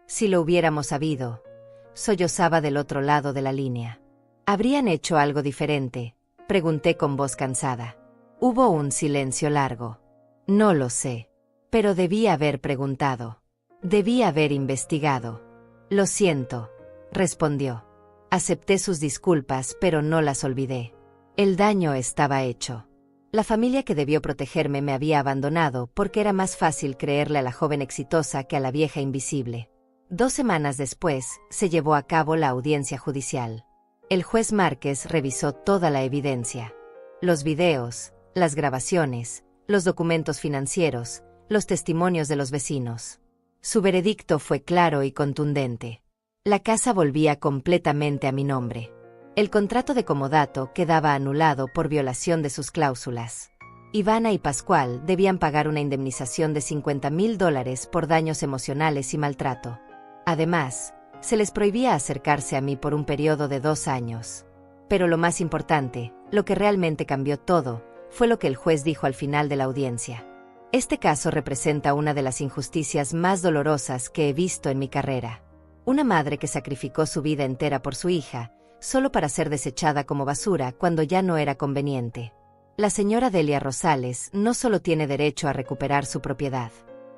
Si lo hubiéramos sabido, sollozaba del otro lado de la línea. ¿Habrían hecho algo diferente?, pregunté con voz cansada. Hubo un silencio largo. No lo sé. Pero debí haber preguntado. Debí haber investigado. Lo siento, respondió. Acepté sus disculpas, pero no las olvidé. El daño estaba hecho. La familia que debió protegerme me había abandonado porque era más fácil creerle a la joven exitosa que a la vieja invisible. 2 semanas después, se llevó a cabo la audiencia judicial. El juez Márquez revisó toda la evidencia. Los videos, las grabaciones, los documentos financieros, los testimonios de los vecinos. Su veredicto fue claro y contundente. La casa volvía completamente a mi nombre. El contrato de comodato quedaba anulado por violación de sus cláusulas. Ivana y Pascual debían pagar una indemnización de $50,000 por daños emocionales y maltrato. Además, se les prohibía acercarse a mí por un periodo de 2 años. Pero lo más importante, lo que realmente cambió todo, fue lo que el juez dijo al final de la audiencia. Este caso representa una de las injusticias más dolorosas que he visto en mi carrera. Una madre que sacrificó su vida entera por su hija, solo para ser desechada como basura cuando ya no era conveniente. La señora Delia Rosales no solo tiene derecho a recuperar su propiedad,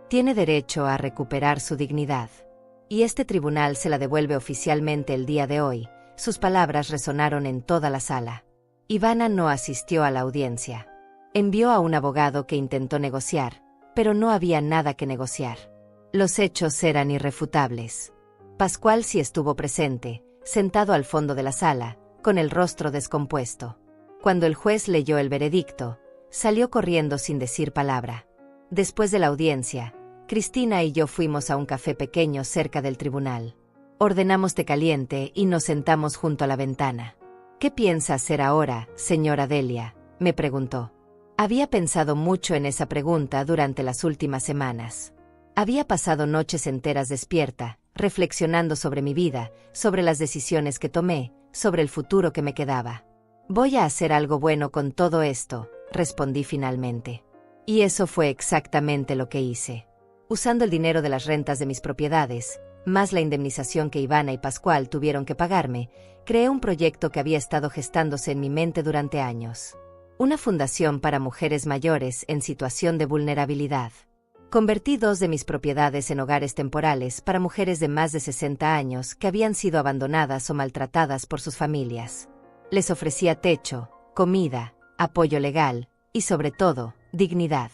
tiene derecho a recuperar su dignidad. Y este tribunal se la devuelve oficialmente el día de hoy. Sus palabras resonaron en toda la sala. Ivana no asistió a la audiencia. Envió a un abogado que intentó negociar, pero no había nada que negociar. Los hechos eran irrefutables. Pascual sí estuvo presente, sentado al fondo de la sala, con el rostro descompuesto. Cuando el juez leyó el veredicto, salió corriendo sin decir palabra. Después de la audiencia, Cristina y yo fuimos a un café pequeño cerca del tribunal. Ordenamos té caliente y nos sentamos junto a la ventana. «¿Qué piensa hacer ahora, señora Delia?», me preguntó. Había pensado mucho en esa pregunta durante las últimas semanas. Había pasado noches enteras despierta, reflexionando sobre mi vida, sobre las decisiones que tomé, sobre el futuro que me quedaba. «Voy a hacer algo bueno con todo esto», respondí finalmente. Y eso fue exactamente lo que hice. Usando el dinero de las rentas de mis propiedades, más la indemnización que Ivana y Pascual tuvieron que pagarme, creé un proyecto que había estado gestándose en mi mente durante años. Una fundación para mujeres mayores en situación de vulnerabilidad. Convertí 2 de mis propiedades en hogares temporales para mujeres de más de 60 años que habían sido abandonadas o maltratadas por sus familias. Les ofrecía techo, comida, apoyo legal y, sobre todo, dignidad.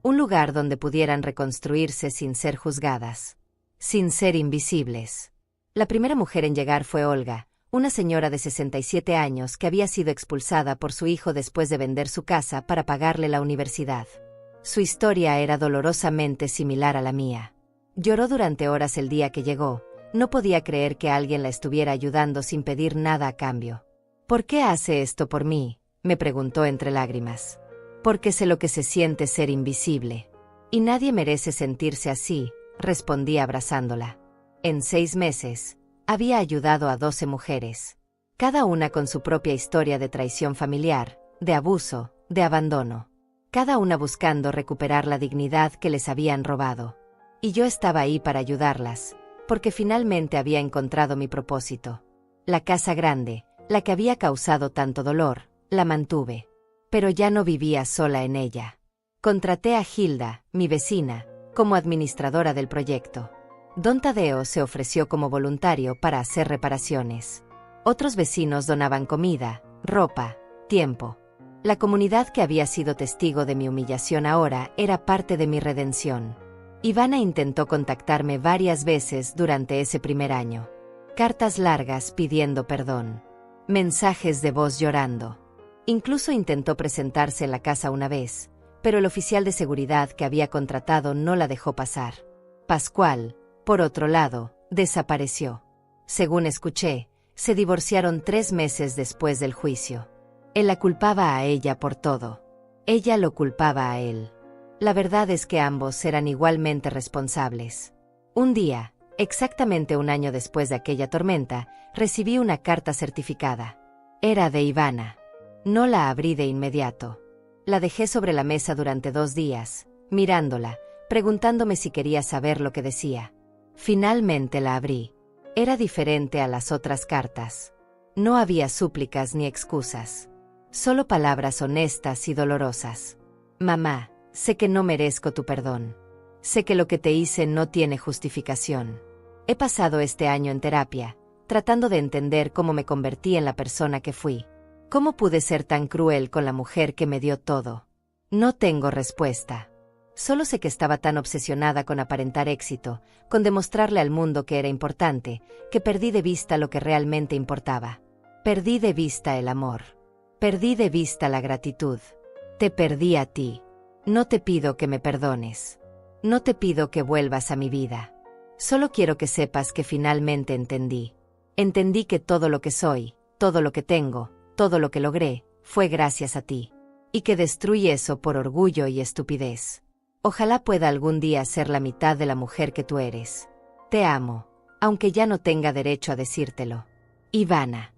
Un lugar donde pudieran reconstruirse sin ser juzgadas, sin ser invisibles. La primera mujer en llegar fue Olga, una señora de 67 años que había sido expulsada por su hijo después de vender su casa para pagarle la universidad. Su historia era dolorosamente similar a la mía. Lloró durante horas el día que llegó, no podía creer que alguien la estuviera ayudando sin pedir nada a cambio. «¿Por qué hace esto por mí?», me preguntó entre lágrimas. «Porque sé lo que se siente ser invisible. Y nadie merece sentirse así», respondí abrazándola. En 6 meses, había ayudado a 12 mujeres, cada una con su propia historia de traición familiar, de abuso, de abandono. Cada una buscando recuperar la dignidad que les habían robado. Y yo estaba ahí para ayudarlas, porque finalmente había encontrado mi propósito. La casa grande, la que había causado tanto dolor, la mantuve. Pero ya no vivía sola en ella. Contraté a Hilda, mi vecina, como administradora del proyecto. Don Tadeo se ofreció como voluntario para hacer reparaciones. Otros vecinos donaban comida, ropa, tiempo. La comunidad que había sido testigo de mi humillación ahora era parte de mi redención. Ivana intentó contactarme varias veces durante ese primer año. Cartas largas pidiendo perdón. Mensajes de voz llorando. Incluso intentó presentarse en la casa una vez, pero el oficial de seguridad que había contratado no la dejó pasar. Pascual, por otro lado, desapareció. Según escuché, se divorciaron 3 meses después del juicio. Él la culpaba a ella por todo. Ella lo culpaba a él. La verdad es que ambos eran igualmente responsables. Un día, exactamente 1 año después de aquella tormenta, recibí una carta certificada. Era de Ivana. No la abrí de inmediato. La dejé sobre la mesa durante 2 días, mirándola, preguntándome si quería saber lo que decía. Finalmente la abrí. Era diferente a las otras cartas. No había súplicas ni excusas. Solo palabras honestas y dolorosas. «Mamá, sé que no merezco tu perdón. Sé que lo que te hice no tiene justificación. He pasado este año en terapia, tratando de entender cómo me convertí en la persona que fui. ¿Cómo pude ser tan cruel con la mujer que me dio todo? No tengo respuesta. Solo sé que estaba tan obsesionada con aparentar éxito, con demostrarle al mundo que era importante, que perdí de vista lo que realmente importaba. Perdí de vista el amor. Perdí de vista la gratitud. Te perdí a ti. No te pido que me perdones. No te pido que vuelvas a mi vida. Solo quiero que sepas que finalmente entendí. Entendí que todo lo que soy, todo lo que tengo, todo lo que logré, fue gracias a ti. Y que destruí eso por orgullo y estupidez. Ojalá pueda algún día ser la mitad de la mujer que tú eres. Te amo, aunque ya no tenga derecho a decírtelo. Ivana».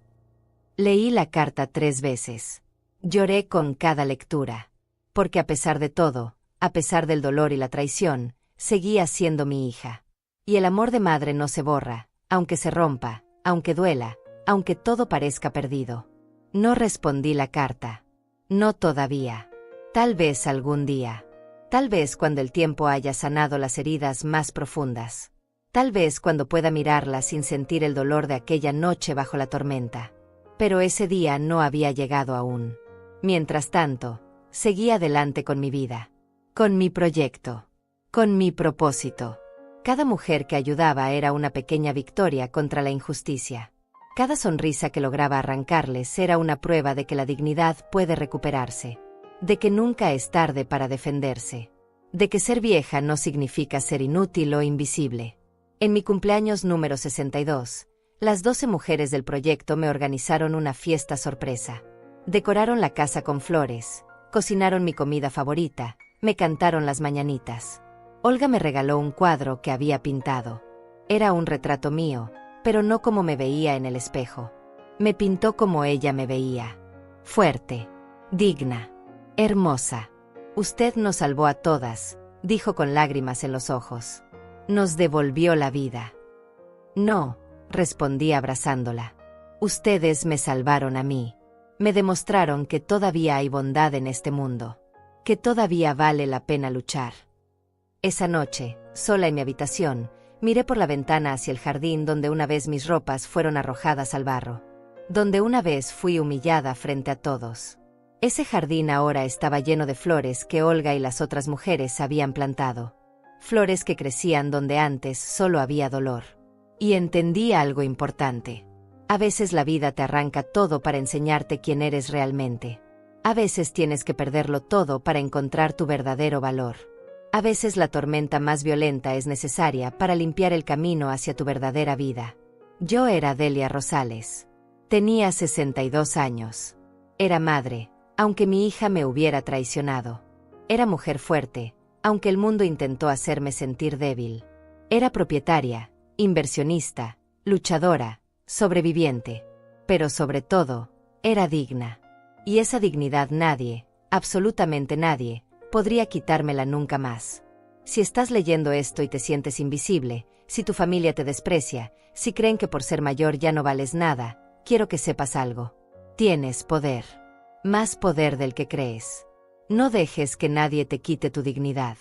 Leí la carta 3 veces. Lloré con cada lectura. Porque a pesar de todo, a pesar del dolor y la traición, seguía siendo mi hija. Y el amor de madre no se borra, aunque se rompa, aunque duela, aunque todo parezca perdido. No respondí la carta. No todavía. Tal vez algún día. Tal vez cuando el tiempo haya sanado las heridas más profundas. Tal vez cuando pueda mirarla sin sentir el dolor de aquella noche bajo la tormenta. Pero ese día no había llegado aún. Mientras tanto, seguí adelante con mi vida. Con mi proyecto. Con mi propósito. Cada mujer que ayudaba era una pequeña victoria contra la injusticia. Cada sonrisa que lograba arrancarles era una prueba de que la dignidad puede recuperarse. De que nunca es tarde para defenderse. De que ser vieja no significa ser inútil o invisible. En mi cumpleaños número 62, las 12 mujeres del proyecto me organizaron una fiesta sorpresa. Decoraron la casa con flores, cocinaron mi comida favorita, me cantaron las mañanitas. Olga me regaló un cuadro que había pintado. Era un retrato mío, pero no como me veía en el espejo. Me pintó como ella me veía. Fuerte, digna, hermosa. Usted nos salvó a todas, dijo con lágrimas en los ojos. Nos devolvió la vida. No, respondí abrazándola. Ustedes me salvaron a mí. Me demostraron que todavía hay bondad en este mundo. Que todavía vale la pena luchar. Esa noche, sola en mi habitación, miré por la ventana hacia el jardín donde una vez mis ropas fueron arrojadas al barro. Donde una vez fui humillada frente a todos. Ese jardín ahora estaba lleno de flores que Olga y las otras mujeres habían plantado. Flores que crecían donde antes solo había dolor. Y entendí algo importante. A veces la vida te arranca todo para enseñarte quién eres realmente. A veces tienes que perderlo todo para encontrar tu verdadero valor. A veces la tormenta más violenta es necesaria para limpiar el camino hacia tu verdadera vida. Yo era Delia Rosales. Tenía 62 años. Era madre, aunque mi hija me hubiera traicionado. Era mujer fuerte, aunque el mundo intentó hacerme sentir débil. Era propietaria, inversionista, luchadora, sobreviviente. Pero sobre todo, era digna. Y esa dignidad nadie, absolutamente nadie, podría quitármela nunca más. Si estás leyendo esto y te sientes invisible, si tu familia te desprecia, si creen que por ser mayor ya no vales nada, quiero que sepas algo. Tienes poder. Más poder del que crees. No dejes que nadie te quite tu dignidad.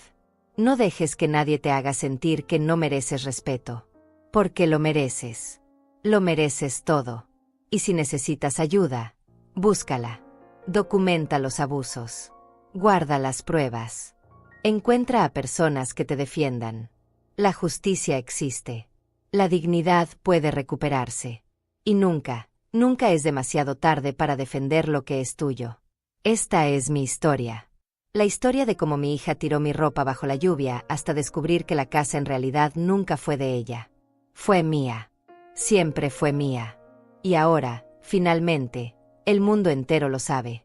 No dejes que nadie te haga sentir que no mereces respeto. Porque lo mereces. Lo mereces todo. Y si necesitas ayuda, búscala. Documenta los abusos. Guarda las pruebas. Encuentra a personas que te defiendan. La justicia existe. La dignidad puede recuperarse. Y nunca, nunca es demasiado tarde para defender lo que es tuyo. Esta es mi historia. La historia de cómo mi hija tiró mi ropa bajo la lluvia hasta descubrir que la casa en realidad nunca fue de ella. Fue mía. Siempre fue mía. Y ahora, finalmente, el mundo entero lo sabe.